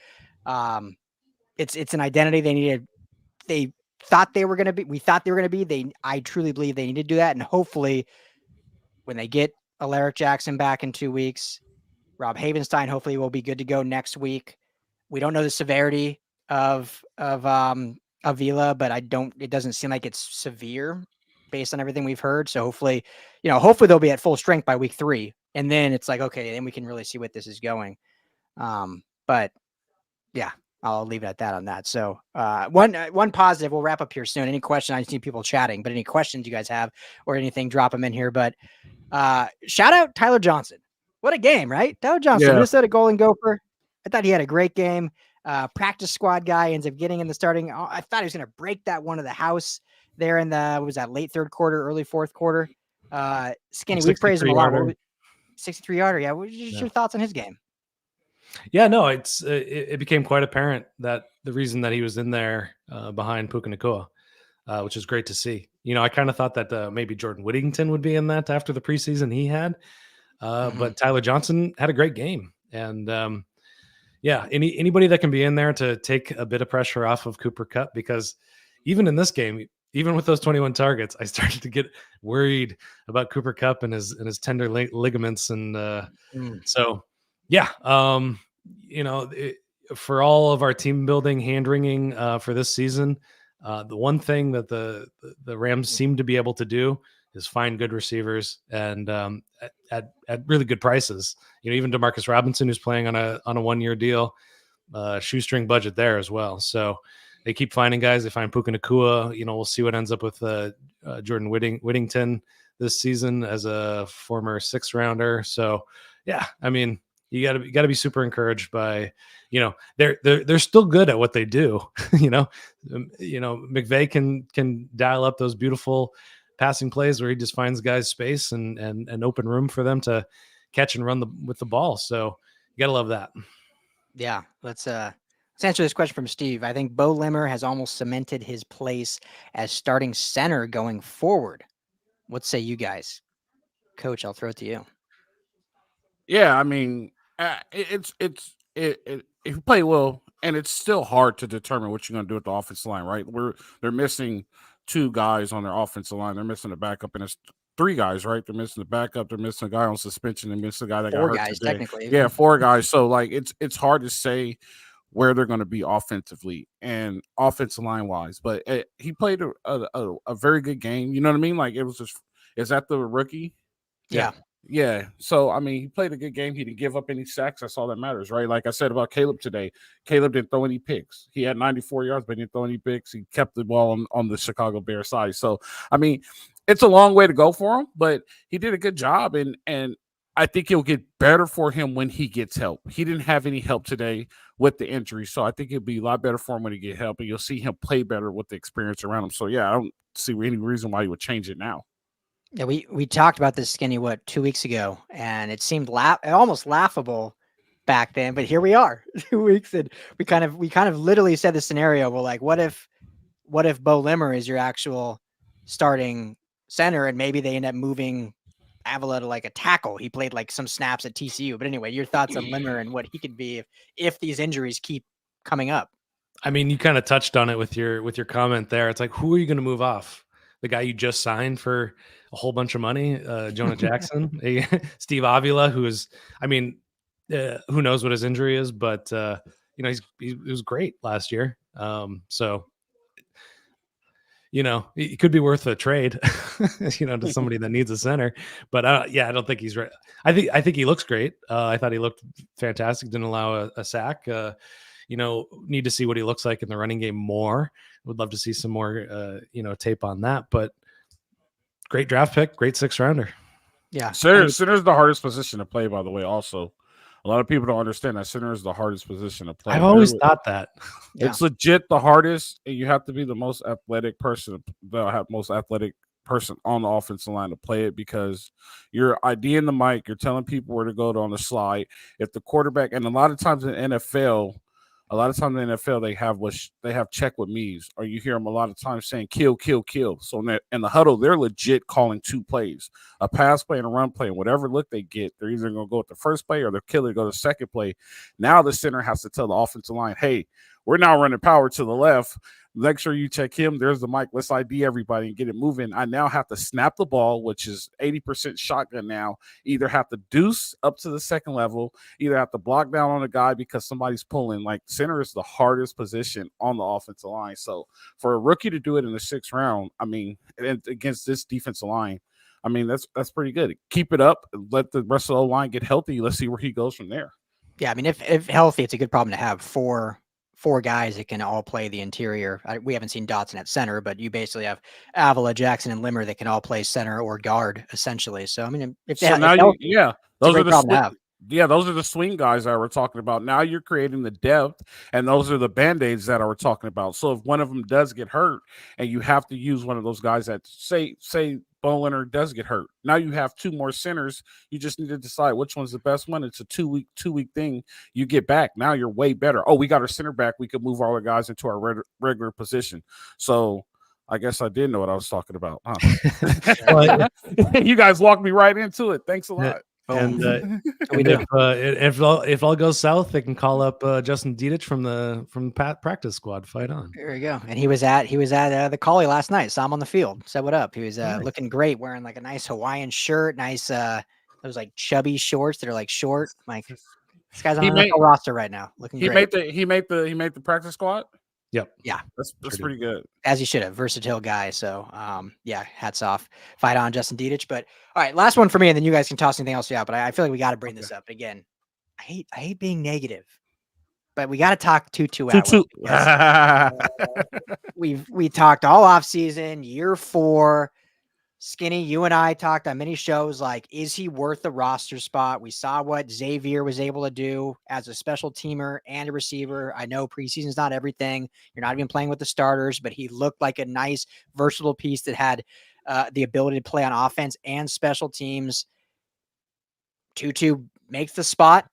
Speaker 1: it's an identity they needed. They thought they were going to be, we thought they were going to be, I truly believe they need to do that. And hopefully when they get Alaric Jackson back in 2 weeks, Rob Havenstein hopefully will be good to go next week. We don't know the severity of Avila, but it doesn't seem like it's severe based on everything we've heard. So hopefully they'll be at full strength by week 3. And then it's like, okay, then we can really see what this is going. But yeah, I'll leave it at that on that. So one positive, we'll wrap up here soon. Any question? I see people chatting, but any questions you guys have or anything, drop them in here. But shout out Tyler Johnson. What a game, right? Tyler Johnson, Minnesota Golden Gopher. I thought he had a great game. Practice squad guy ends up getting in the starting. I thought he was going to break that one to the house there in the, what was that, late third quarter, early fourth quarter. Skinny, we praise him a lot. 63-yarder. Yeah. What are your thoughts on his game?
Speaker 3: Yeah, no, it became quite apparent that the reason that he was in there behind Puka Nacua, which is great to see. I kind of thought that maybe Jordan Whittington would be in that after the preseason he had. But Tyler Johnson had a great game. And anybody that can be in there to take a bit of pressure off of Cooper Kupp, because even in this game, even with those 21 targets, I started to get worried about Cooper Kupp and his tender ligaments. And for all of our team building, hand wringing for this season, The one thing that the Rams seem to be able to do is find good receivers and at really good prices. Even Demarcus Robinson, who's playing on a 1-year deal, shoestring budget there as well. So they keep finding guys. They find Puka Nacua. We'll see what ends up with Jordan Whittington this season as a former 6th rounder. So yeah, I mean, you got to be super encouraged by, they're still good at what they do. McVay can dial up those beautiful passing plays where he just finds guys space and open room for them to catch and run with the ball. So you got to love that.
Speaker 1: Yeah, let's answer this question from Steve. I think Bo Limmer has almost cemented his place as starting center going forward. What say you guys? Coach, I'll throw it to you.
Speaker 2: Yeah, I mean, if you play well, and it's still hard to determine what you're going to do with the offensive line, right? They're missing 2 guys on their offensive line. They're missing a backup, and it's 3 guys, right? They're missing the backup. They're missing a guy on suspension. They're missing a guy that
Speaker 1: 4
Speaker 2: got hurt
Speaker 1: guys,
Speaker 2: today.
Speaker 1: technically.
Speaker 2: Yeah, 4 guys. So like, it's hard to say where they're going to be offensively and offensive line wise. But he played a very good game. You know what I mean? Like, it was just, is that the rookie?
Speaker 1: Yeah.
Speaker 2: Yeah. So, I mean, he played a good game. He didn't give up any sacks. That's all that matters, right? Like I said about Caleb today, Caleb didn't throw any picks. He had 94 yards, but he didn't throw any picks. He kept the ball on the Chicago Bears side. So, I mean, it's a long way to go for him, but he did a good job. And I think it'll get better for him when he gets help. He didn't have any help today with the injury. So I think it'll be a lot better for him when he get help. And you'll see him play better with the experience around him. So, yeah, I don't see any reason why he would change it now.
Speaker 1: Yeah, we talked about this, Skinny, 2 weeks ago, and it seemed almost laughable back then. But here we are, 2 weeks, and we kind of literally said the scenario. We're like, what if Bo Limmer is your actual starting center, and maybe they end up moving Avila to like a tackle? He played like some snaps at TCU. But anyway, your thoughts on Limmer and what he could be if these injuries keep coming up?
Speaker 3: I mean, you kind of touched on it with your comment there. It's like, who are you going to move off? The guy you just signed for a whole bunch of money, Jonah Jackson, Steve Avila, who is, I mean, who knows what his injury is, but he was great last year. So, it could be worth a trade, to somebody that needs a center. But I don't think he's right. I think he looks great. I thought he looked fantastic. Didn't allow a sack. Need to see what he looks like in the running game more. Would love to see some more, tape on that. But great draft pick, great 6th rounder.
Speaker 1: Yeah,
Speaker 2: Center's the hardest position to play. By the way, also, a lot of people don't understand that center is the hardest position to play.
Speaker 3: I've always thought that
Speaker 2: it's legit the hardest, and you have to be the most athletic person, on the offensive line to play it, because you're IDing the mic, you're telling people where to go on the slide. If the quarterback, and a lot of times in the NFL, they have check with me's, or you hear them a lot of times saying kill, kill, kill. So in the huddle, they're legit calling 2 plays, a pass play and a run play. And whatever look they get, they're either going to go with the first play or they're killing go to the second play. Now the center has to tell the offensive line, hey, we're now running power to the left. Make sure you check him. There's the mic. Let's ID everybody and get it moving. I now have to snap the ball, which is 80% shotgun now. Either have to deuce up to the second level, either have to block down on a guy because somebody's pulling. Like, center is the hardest position on the offensive line. So for a rookie to do it in the 6th round, I mean, against this defensive line, I mean, that's pretty good. Keep it up. Let the rest of the line get healthy. Let's see where he goes from there.
Speaker 1: Yeah, I mean, if healthy, it's a good problem to have. Four guys that can all play the interior. We haven't seen Dotson at center, but you basically have Avila, Jackson, and Limmer that can all play center or guard, essentially. So, I mean, those are
Speaker 2: the swing guys that we're talking about. Now you're creating the depth, and those are the Band-Aids that we're talking about. So if one of them does get hurt and you have to use one of those guys that say Bo Limmer does get hurt, now you have 2 more centers. You just need to decide which one's the best one. It's a 2-week thing. You get back. Now you're way better. Oh, we got our center back. We could move all the guys into our regular position. So I guess I did know what I was talking about. Huh? You guys walked me right into it. Thanks a lot.
Speaker 3: And if all goes south, they can call up Justin Dietich from the practice squad. Fight on.
Speaker 1: There you go. And he was at the Collie last night. Saw him on the field. Said what up. He was looking great, wearing like a nice Hawaiian shirt, nice those like chubby shorts that are like short. Like, this guy's on the roster right now, looking great.
Speaker 2: He made the practice squad.
Speaker 3: Yep.
Speaker 1: Yeah.
Speaker 2: That's
Speaker 3: Sure did.
Speaker 2: pretty good.
Speaker 1: As he should have. Versatile guy. So, yeah, hats off. Fight on, Justin Dietich. But all right, last one for me, and then you guys can toss anything else out. But I feel like we got to bring this up again. I hate being negative, but we got to talk Tutu Atwell.
Speaker 2: 2-2.
Speaker 1: We talked all off season, year 4. Skinny, you and I talked on many shows like, is he worth the roster spot? We saw what Xavier was able to do as a special teamer and a receiver. I know preseason's not everything. You're not even playing with the starters, but he looked like a nice, versatile piece that had the ability to play on offense and special teams. Tutu makes the spot.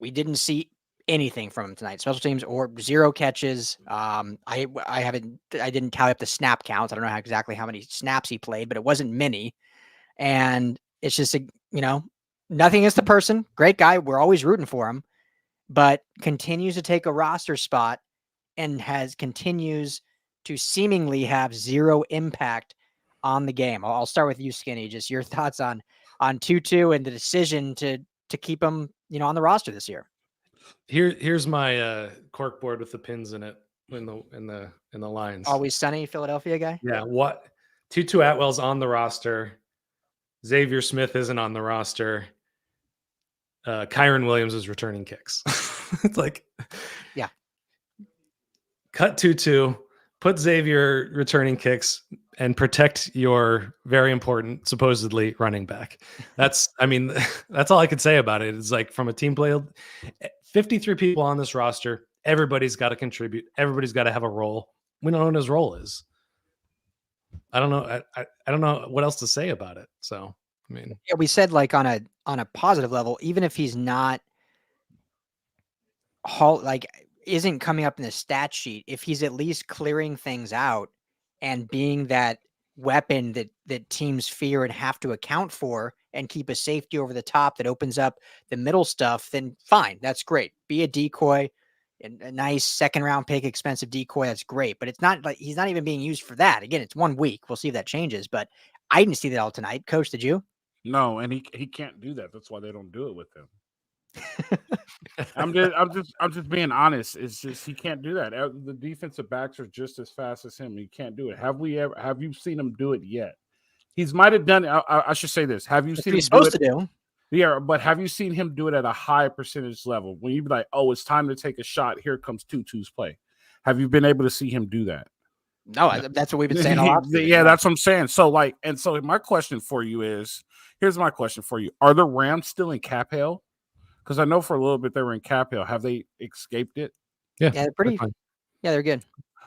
Speaker 1: We didn't see anything from him tonight. Special teams or 0 catches. I didn't tally up the snap counts. I don't know exactly how many snaps he played, but it wasn't many. And it's just nothing against the person. Great guy. We're always rooting for him, but continues to take a roster spot and continues to seemingly have 0 impact on the game. I'll start with you, Skinny. Just your thoughts on Tutu and the decision to keep him, on the roster this year.
Speaker 3: Here's my cork board with the pins in it in the lines.
Speaker 1: Always Sunny Philadelphia guy.
Speaker 3: Yeah. What? Tutu Atwell's on the roster. Xavier Smith isn't on the roster. Kyron Williams is returning kicks. It's like,
Speaker 1: yeah.
Speaker 3: Cut Tutu, put Xavier returning kicks, and protect your very important, supposedly, running back. That's all I could say about it. It's like, from a team play, 53 people on this roster. Everybody's got to contribute. Everybody's got to have a role. We don't know what his role is. I don't know. I don't know what else to say about it. So, yeah,
Speaker 1: we said, like, on a positive level, even if he's not isn't coming up in the stat sheet, if he's at least clearing things out and being that weapon that teams fear and have to account for and keep a safety over the top that opens up the middle stuff, then fine. That's great. Be a decoy, a nice second round pick, expensive decoy. That's great. But it's not like he's not even being used for that. Again, it's 1 week. We'll see if that changes, but I didn't see that all tonight. Coach, did you?
Speaker 2: No, and he can't do that. That's why they don't do it with him. I'm just being honest. It's just he can't do that. The defensive backs are just as fast as him. He can't do it. Have you seen him do it yet? He's might have done it. I should say this. Have you seen him
Speaker 1: supposed to do?
Speaker 2: Yeah, but have you seen him do it at a high percentage level? When you be like, oh, it's time to take a shot. Here comes Tutu's play. Have you been able to see him do that?
Speaker 1: No, that's what we've been saying a lot.
Speaker 2: Yeah, that's what I'm saying. So my question for you is, here's my question for you. Are the Rams still in cap hell? Because I know for a little bit they were in cap hell. Have they escaped it?
Speaker 3: Yeah,
Speaker 1: they're pretty. Yeah, they're good.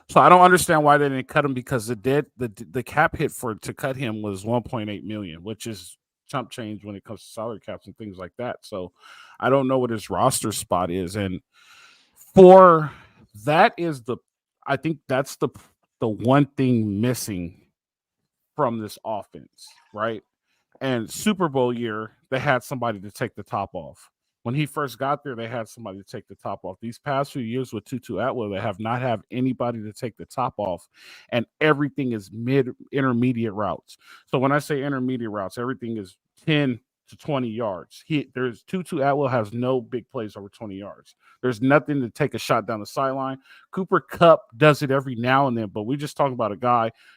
Speaker 2: So I don't understand why they didn't cut him, because the cap hit to cut him was $1.8 million, which is chump change when it comes to salary caps and things like that. So I don't know what his roster spot is, and for that is I think that's the one thing missing from this offense, right? And Super Bowl year, they had somebody to take the top off. When he first got there, they had somebody to take the top off. These past few years with Tutu Atwell, they have not had anybody to take the top off, and everything is intermediate routes. So when I say intermediate routes, everything is 10 to 20 yards. Tutu Atwell has no big plays over 20 yards. There's nothing to take a shot down the sideline. Cooper Kupp does it every now and then, but we just talking about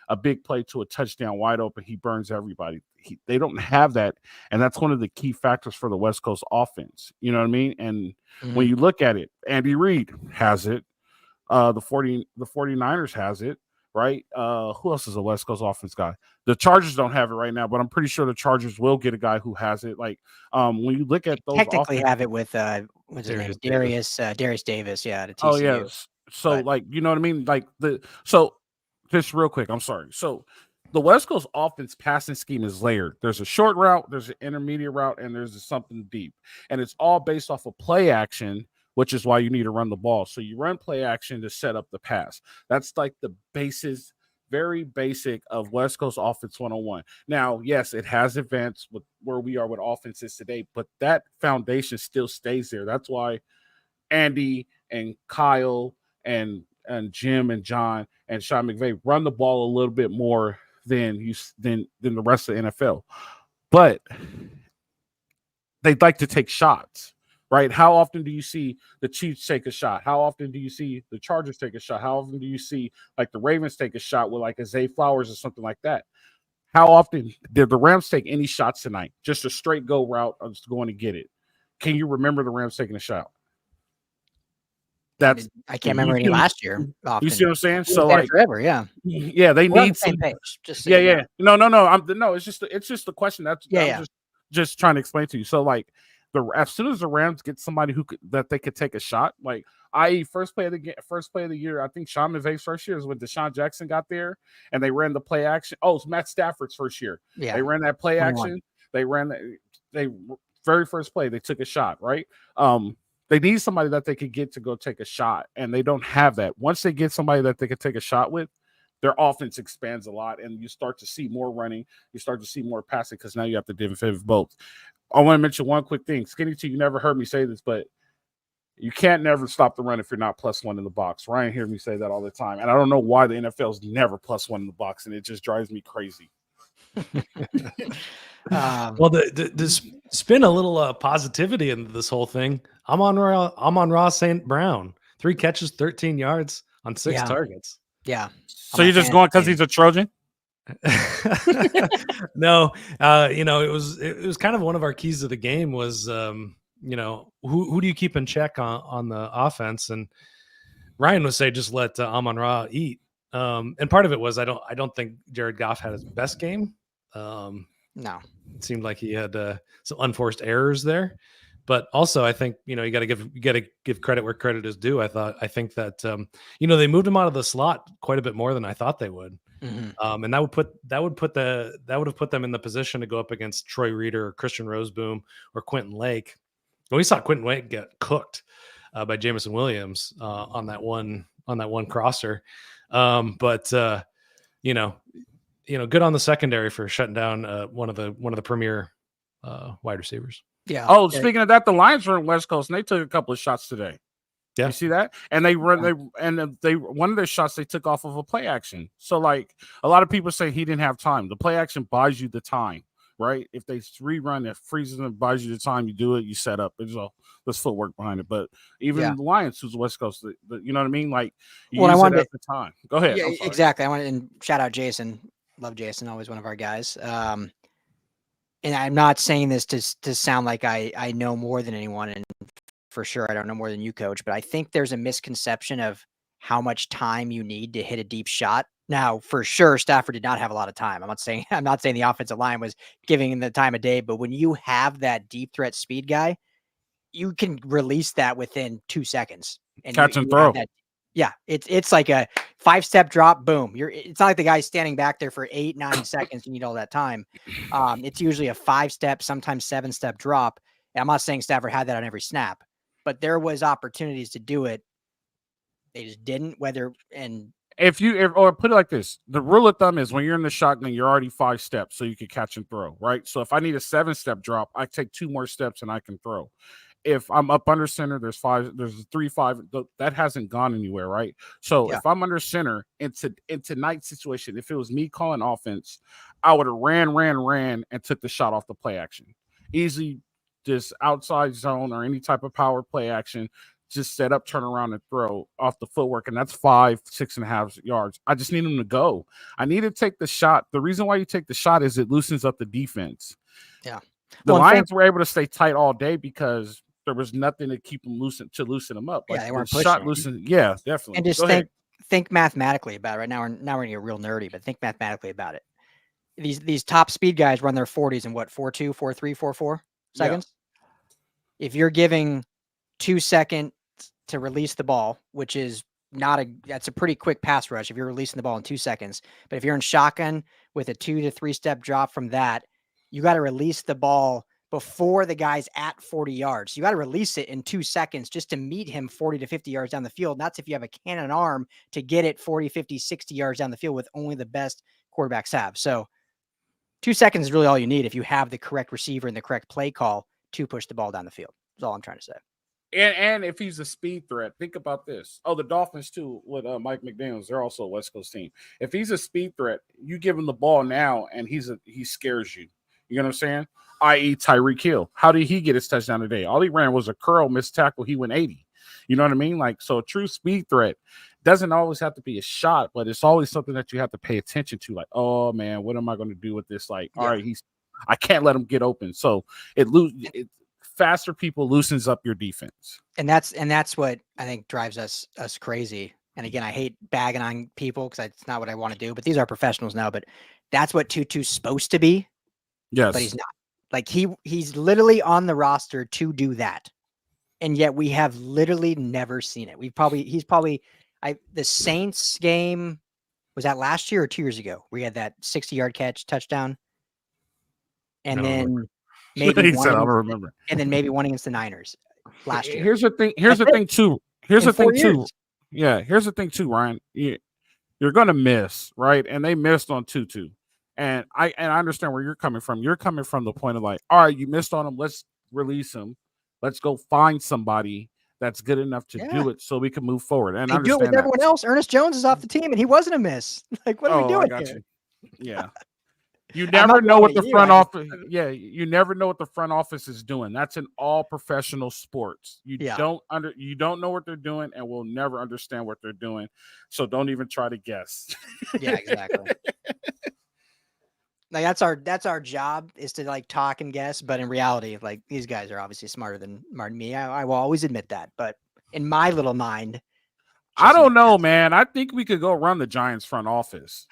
Speaker 2: a big play to a touchdown wide open. He burns everybody. They don't have that, and that's one of the key factors for the West Coast offense. You know what I mean? And when you look at it, Andy Reid has it. The 49ers has it, right? Who else is a West Coast offense guy? The Chargers don't have it right now, but I'm pretty sure the Chargers will get a guy who has it. Like, when you look at those,
Speaker 1: technically have it with what's his name? Darius Davis. Yeah. To TCU.
Speaker 2: Oh yes. So you know what I mean? So just real quick, I'm sorry. So the West Coast offense passing scheme is layered. There's a short route, there's an intermediate route, and there's something deep. And it's all based off of play action, which is why you need to run the ball. So you run play action to set up the pass. That's like the basis, very basic of West Coast offense 101. Now, yes, it has advanced with where we are with offenses today, but that foundation still stays there. That's why Andy and Kyle and Jim and John and Sean McVay run the ball a little bit more than the rest of the NFL. But they'd like to take shots. right? How often do you see the Chiefs take a shot? How often do you see the Chargers take a shot? How often do you see like the Ravens take a shot with like a Zay Flowers or something like that? How often did the Rams take any shots tonight? Just a straight go route of just going to get it. Can you remember the Rams taking a shot? That's
Speaker 1: I can't remember any last year. Often.
Speaker 2: You see what I'm saying?
Speaker 1: So like forever, yeah.
Speaker 2: They
Speaker 1: We're on
Speaker 2: need
Speaker 1: the same
Speaker 2: some
Speaker 1: page. Just so
Speaker 2: yeah,
Speaker 1: you know.
Speaker 2: No. It's just the question I'm just trying to explain to you. So like as soon as the Rams get somebody that they could take a shot, like i.e. first play of the year, I think Sean McVay's first year is when Deshaun Jackson got there and they ran the play action. Oh, it's Matt Stafford's first year.
Speaker 1: Yeah,
Speaker 2: they ran that play
Speaker 1: 21.
Speaker 2: action. They very first play they took a shot, right? They need somebody that they could get to go take a shot, and they don't have that. Once they get somebody that they could take a shot with, their offense expands a lot, and you start to see more running. You start to see more passing because now you have to defend both. I want to mention one quick thing. Skinny T, you never heard me say this, but you can't never stop the run if you're not +1 in the box. Ryan hears me say that all the time, and I don't know why the NFL's never +1 in the box, and it just drives me crazy.
Speaker 3: Well, to spin a little positivity into this whole thing, I'm on Ross St. Brown. 3 catches, 13 yards on 6 targets.
Speaker 1: Yeah.
Speaker 2: So you're just going because he's a Trojan?
Speaker 3: No, it was kind of one of our keys to the game was, who do you keep in check on the offense? And Ryan would say, just let Amon-Ra eat. And part of it was I don't think Jared Goff had his best game.
Speaker 1: No,
Speaker 3: it seemed like he had some unforced errors there, but also I think you got to give credit where credit is due. I think that they moved him out of the slot quite a bit more than I thought they would, and that would have put them in the position to go up against Troy Reeder or Christian Roseboom or Quentin Lake. Well, we saw Quentin Lake get cooked by Jameson Williams on that one crosser, but good on the secondary for shutting down one of the premier wide receivers.
Speaker 1: Yeah.
Speaker 2: Oh, speaking of that, the Lions were in West Coast and they took a couple of shots today. Yeah. You see that? And one of their shots they took off of a play action. So like a lot of people say he didn't have time. The play action buys you the right? If they rerun, it freezes and buys you the time. You do it, you set up. There's footwork behind it. But even the Lions, who's West Coast, you know what I mean? Like, you use it at the time. Go ahead.
Speaker 1: Yeah, exactly. I wanted to shout out Jason. Love Jason, always one of our guys. And I'm not saying this to sound like I know more than anyone, and for sure I don't know more than you, Coach, but I think there's a misconception of how much time you need to hit a deep shot. Now, for sure, Stafford did not have a lot of time. I'm not saying the offensive line was giving him the time of day, but when you have that deep threat speed guy, you can release that within 2 seconds. And
Speaker 2: catch and throw.
Speaker 1: Yeah, it's like a 5-step drop, boom. It's not like the guy's standing back there for 8-9 seconds. You need all that time. It's usually a 5-step, sometimes 7-step drop. And I'm not saying Stafford had that on every snap, but there was opportunities to do it. They just didn't.
Speaker 2: Or put it like this, the rule of thumb is when you're in the shotgun, you're already 5 steps, so you can catch and throw, right? So if I need a 7-step drop, I take 2 more steps and I can throw. If I'm up under center, there's 3, 5. That hasn't gone anywhere, right? So if I'm under center in tonight's situation, if it was me calling offense, I would have ran, and took the shot off the play action. Easy, just outside zone or any type of power play action. Just set up, turn around, and throw off the footwork, and that's 5, 6.5 yards. I just need him to go. I need to take the shot. The reason why you take the shot is it loosens up the defense.
Speaker 1: Yeah,
Speaker 2: the Lions were able to stay tight all day because there was nothing to keep them loosen them up.
Speaker 1: Like,
Speaker 2: yeah,
Speaker 1: they weren't
Speaker 2: pushing. Shot loosened. Yeah, definitely.
Speaker 1: And just think mathematically about it. Right now, we're going to get real nerdy, but think mathematically about it. These top speed guys run their 40s in what, 4.2, 4.3, 4.4 seconds. Yeah. If you're giving 2 seconds to release the ball, which is that's a pretty quick pass rush if you're releasing the ball in 2 seconds. But if you're in shotgun with a 2 to 3 step drop from that, you got to release the ball before the guy's at 40 yards. You got to release it in 2 seconds just to meet him 40 to 50 yards down the field. And that's if you have a cannon arm to get it 40, 50, 60 yards down the field with only the best quarterbacks have. So 2 seconds is really all you need if you have the correct receiver and the correct play call to push the ball down the field. That's all I'm trying to say.
Speaker 2: And if he's a speed threat, think about this. Oh, the Dolphins too with Mike McDaniels. They're also a West Coast team. If he's a speed threat, you give him the ball now, and he scares you. You know what I'm saying? i.e. Tyreek Hill. How did he get his touchdown today? All he ran was a curl, missed tackle. He went 80. You know what I mean? Like, so a true speed threat doesn't always have to be a shot, but it's always something that you have to pay attention to. Like, oh man, what am I going to do with this? Like, all right, I can't let him get open. So faster people loosens up your defense.
Speaker 1: And that's what I think drives us crazy. And again, I hate bagging on people because it's not what I want to do, but these are professionals now. But that's what Tutu's supposed to be.
Speaker 2: Yes.
Speaker 1: But he's not. Like he's literally on the roster to do that. And yet we have literally never seen it. The Saints game, was that last year or 2 years ago? We had that 60-yard catch touchdown. And then maybe
Speaker 2: he said, I don't remember.
Speaker 1: And then maybe one against the Niners last year.
Speaker 2: Here's the thing too. Yeah, here's the thing too, Ryan. You're gonna miss, right? And they missed on Tutu. And I understand where you're coming from. You're coming from the point of like, all right, you missed on him. Let's release him. Let's go find somebody that's good enough to do it so we can move forward. And
Speaker 1: they do it with everyone else. Ernest Jones is off the team and he wasn't a miss. Like, what are we doing here?
Speaker 2: Yeah. You never know what the front office. Yeah, you never know what the front office is doing. That's in all professional sports. You don't know what they're doing, and will never understand what they're doing. So don't even try to guess.
Speaker 1: Yeah, exactly. Like that's our job, is to like talk and guess, but in reality, like these guys are obviously smarter than me. I will always admit that, but in my little mind,
Speaker 2: I don't know, man. I think we could go run the Giants front office.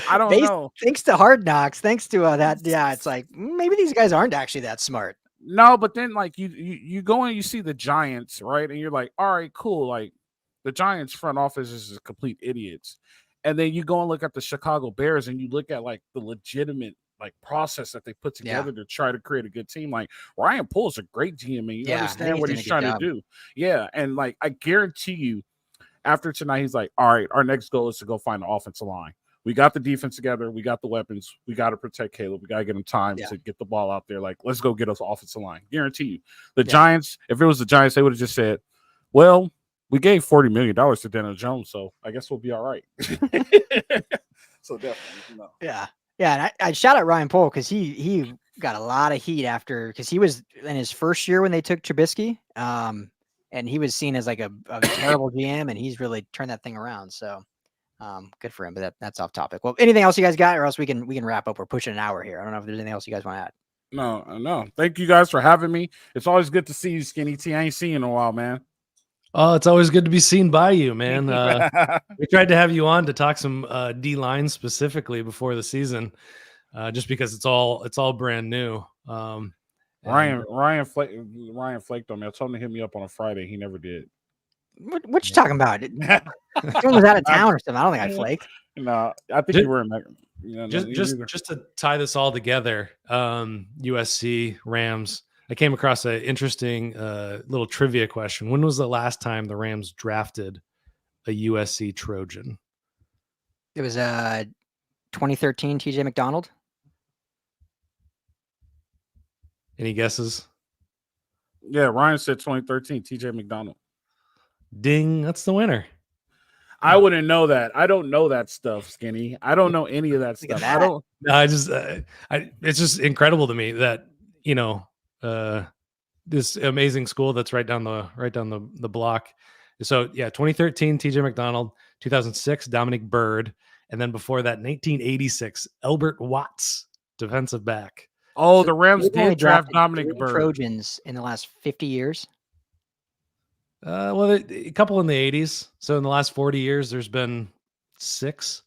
Speaker 2: I don't know.
Speaker 1: Thanks to Hard Knocks, thanks to that. Yeah, it's like maybe these guys aren't actually that smart.
Speaker 2: No, but then like you go and you see the Giants, right? And you're like, all right, cool. Like the Giants front office is complete idiots. And then you go and look at the Chicago Bears and you look at like the legitimate like process that they put together to try to create a good team. Like Ryan Poole is a great GM and you understand what he's trying to do. Yeah. And like I guarantee you after tonight, he's like, all right, our next goal is to go find the offensive line. We got the defense together. We got the weapons. We got to protect Caleb. We got to get him time to get the ball out there. Like, let's go get us offensive line. Guarantee you. The Giants, if it was the Giants, they would have just said, well, we gave $40 million to Daniel Jones, so I guess we'll be all right. So definitely, no.
Speaker 1: Yeah. Yeah. And I shout out Ryan Poole because he got a lot of heat because he was in his first year when they took Trubisky. And he was seen as like a terrible GM, and he's really turned that thing around. So good for him. But that's off topic. Well, anything else you guys got, or else we can wrap up. We're pushing an hour here. I don't know if there's anything else you guys want to add.
Speaker 2: No. Thank you guys for having me. It's always good to see you, Skinny T. I ain't seen you in a while, man.
Speaker 3: Oh, it's always good to be seen by you, man. We tried to have you on to talk some D-line specifically before the season, just because it's all brand new.
Speaker 2: Ryan flaked on me. I told him to hit me up on a Friday. He never did.
Speaker 1: What you talking about? Someone was out of town or something. I don't think I flaked.
Speaker 2: No, I think you were in.
Speaker 3: Just to tie this all together, USC Rams. I came across an interesting little trivia question. When was the last time the Rams drafted a USC Trojan?
Speaker 1: It was 2013 TJ McDonald.
Speaker 3: Any guesses?
Speaker 2: Yeah, Ryan said 2013 TJ McDonald.
Speaker 3: Ding, that's the winner.
Speaker 2: I wouldn't know that. I don't know that stuff, Skinny. I don't know any of that stuff. I don't.
Speaker 3: It's just incredible to me that this amazing school that's right down the block. So yeah, 2013 TJ McDonald, 2006 Dominic Byrd, and then before that 1986 Albert Watts, defensive back.
Speaker 2: Oh, so the Rams did draft Dominic Byrd.
Speaker 1: Trojans in the last 50 years.
Speaker 3: Well, a couple in the 80s. So in the last 40 years, there's been 6.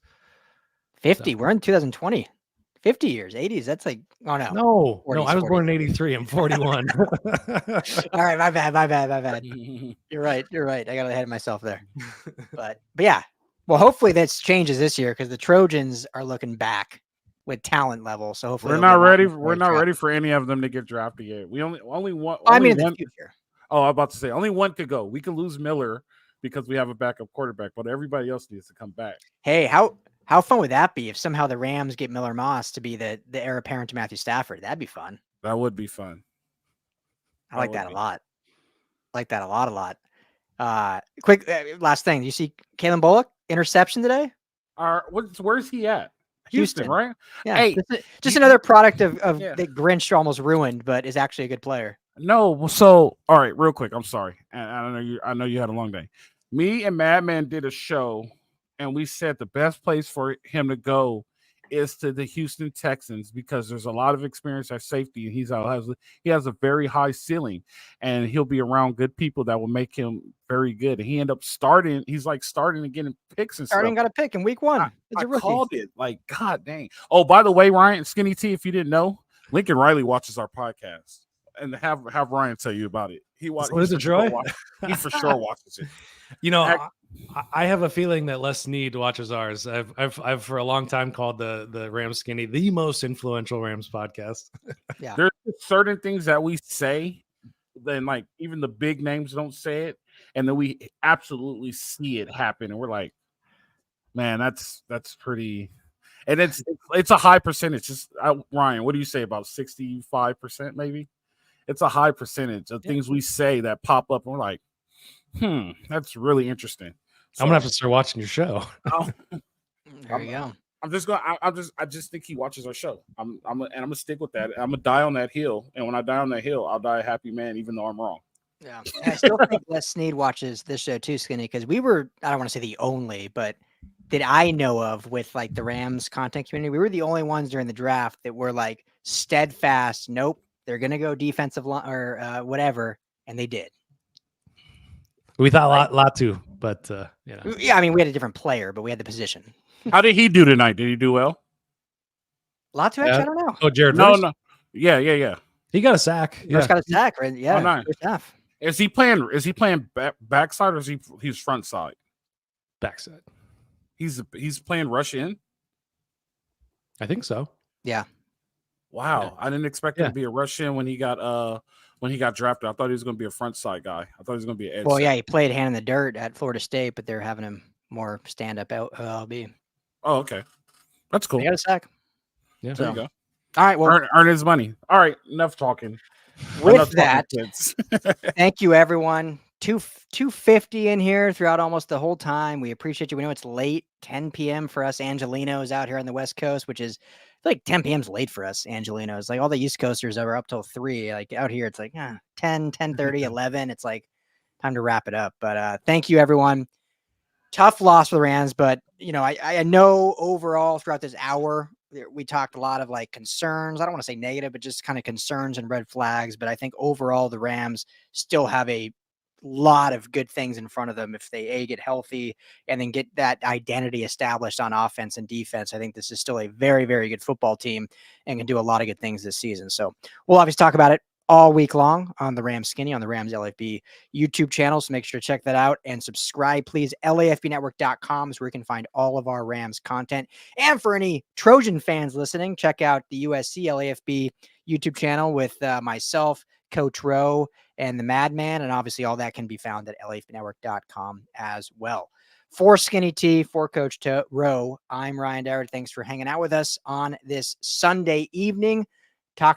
Speaker 1: 50. So. We're in 2020. 50 years, 80s. That's like, oh no.
Speaker 3: No, 40s, I was born in 83. I'm 41.
Speaker 1: All right, my bad. You're right. I got ahead of myself there. But yeah. Well, hopefully that changes this year because the Trojans are looking back with talent level. So hopefully
Speaker 2: we're not ready. We're not ready for any of them to get drafted yet. We only want.
Speaker 1: I mean, in the future.
Speaker 2: Oh, I'm about to say only one could go. We can lose Miller because we have a backup quarterback, but everybody else needs to come back.
Speaker 1: Hey, how fun would that be if somehow the Rams get Miller Moss to be the heir apparent to Matthew Stafford? That'd be fun.
Speaker 2: That would be fun.
Speaker 1: I like that a lot. Like that a lot. Quick last thing. You see Kalen Bullock interception today?
Speaker 2: Where's he at? Houston, right?
Speaker 1: Yeah,
Speaker 2: Hey,
Speaker 1: just
Speaker 2: you-
Speaker 1: another product of
Speaker 2: Yeah.
Speaker 1: that Grinch almost ruined, but is actually a good player.
Speaker 2: No, so all right, real quick. I'm sorry, and I know you had a long day. Me and Madman did a show, and we said the best place for him to go is to the Houston Texans because there's a lot of experience at safety, and he has a very high ceiling, and he'll be around good people that will make him very good. And he ended up starting. He's like starting and getting picks and
Speaker 1: Starting
Speaker 2: stuff.
Speaker 1: got a pick in week 1. It's
Speaker 2: I
Speaker 1: a rookie.
Speaker 2: called it. Like, God dang. Oh, by the way, Ryan Skinny T, if you didn't know, Lincoln Riley watches our podcast. And have Ryan tell you about it.
Speaker 3: What is it, Troy?
Speaker 2: He for sure watches it.
Speaker 3: You know, I have a feeling that Les Snead watches ours. I've for a long time called the Rams Skinny the most influential Rams podcast.
Speaker 1: Yeah,
Speaker 2: There's certain things that we say, then like even the big names don't say it, and then we absolutely see it happen, and we're like, man, that's pretty. And it's a high percentage. Ryan, what do you say about 65% maybe? It's a high percentage of things we say that pop up, and we're like, that's really interesting. So,
Speaker 3: I'm gonna have to start watching your show.
Speaker 1: there you go.
Speaker 2: I just think he watches our show. I'm gonna stick with that. I'm gonna die on that hill, and when I die on that hill, I'll die a happy man, even though I'm wrong.
Speaker 1: Yeah, and I still think Les Snead watches this show too, Skinny, because we were, I don't want to say the only, but that I know of with like the Rams content community, we were the only ones during the draft that were like steadfast. Nope, they're gonna go defensive line or whatever, and they did.
Speaker 3: We thought a lot too, but you know.
Speaker 1: Yeah, I mean, we had a different player, but we had the position.
Speaker 2: How did he do tonight? Did he do well?
Speaker 1: Latu, actually, I don't know.
Speaker 3: Oh, Jared.
Speaker 2: No,
Speaker 3: Verse?
Speaker 2: no. Yeah.
Speaker 3: He got a sack.
Speaker 1: First got a sack, right? Yeah,
Speaker 2: nice.
Speaker 1: first half.
Speaker 2: Is he playing backside or is he's front side?
Speaker 3: Backside.
Speaker 2: He's playing rush in.
Speaker 3: I think so.
Speaker 1: Yeah.
Speaker 2: Wow,
Speaker 3: Yeah.
Speaker 2: I didn't expect him to be a rush in when he got drafted. I thought he was going to be a front side guy. I thought he was going to be an edge.
Speaker 1: Well, yeah, he played hand in the dirt at Florida State, but they're having him more stand up out LB.
Speaker 2: Oh, okay, that's cool.
Speaker 1: He got a sack.
Speaker 3: Yeah.
Speaker 2: There you go.
Speaker 1: All right, well,
Speaker 2: Earn his money. All right, enough talking.
Speaker 1: with
Speaker 2: Enough
Speaker 1: that,
Speaker 2: talking, kids.
Speaker 1: thank you, everyone. 250 in here throughout almost the whole time. We appreciate you. We know it's late, 10 p.m. for us Angelinos out here on the West Coast, which is, I feel like 10 p.m. is late for us Angelinos. Like all the East Coasters that were up till 3. Like out here, it's like 10, 10:30, 11. It's like time to wrap it up. But thank you, everyone. Tough loss for the Rams, but you know, I know overall throughout this hour, we talked a lot of like concerns. I don't want to say negative, but just kind of concerns and red flags. But I think overall the Rams still have a lot of good things in front of them if they get healthy and then get that identity established on offense and defense. I think this is still a very, very good football team and can do a lot of good things this season. So we'll obviously talk about it all week long on the Rams Skinny on the Rams LAFB YouTube channel. So make sure to check that out and subscribe, please. LAFBnetwork.com is where you can find all of our Rams content. And for any Trojan fans listening, check out the USC LAFB YouTube channel with myself, Coach Rowe, and the Madman. And obviously all that can be found at LAFBnetwork.com as well. For Skinny T, for Coach Rowe, I'm Ryan Dowd. Thanks for hanging out with us on this Sunday evening.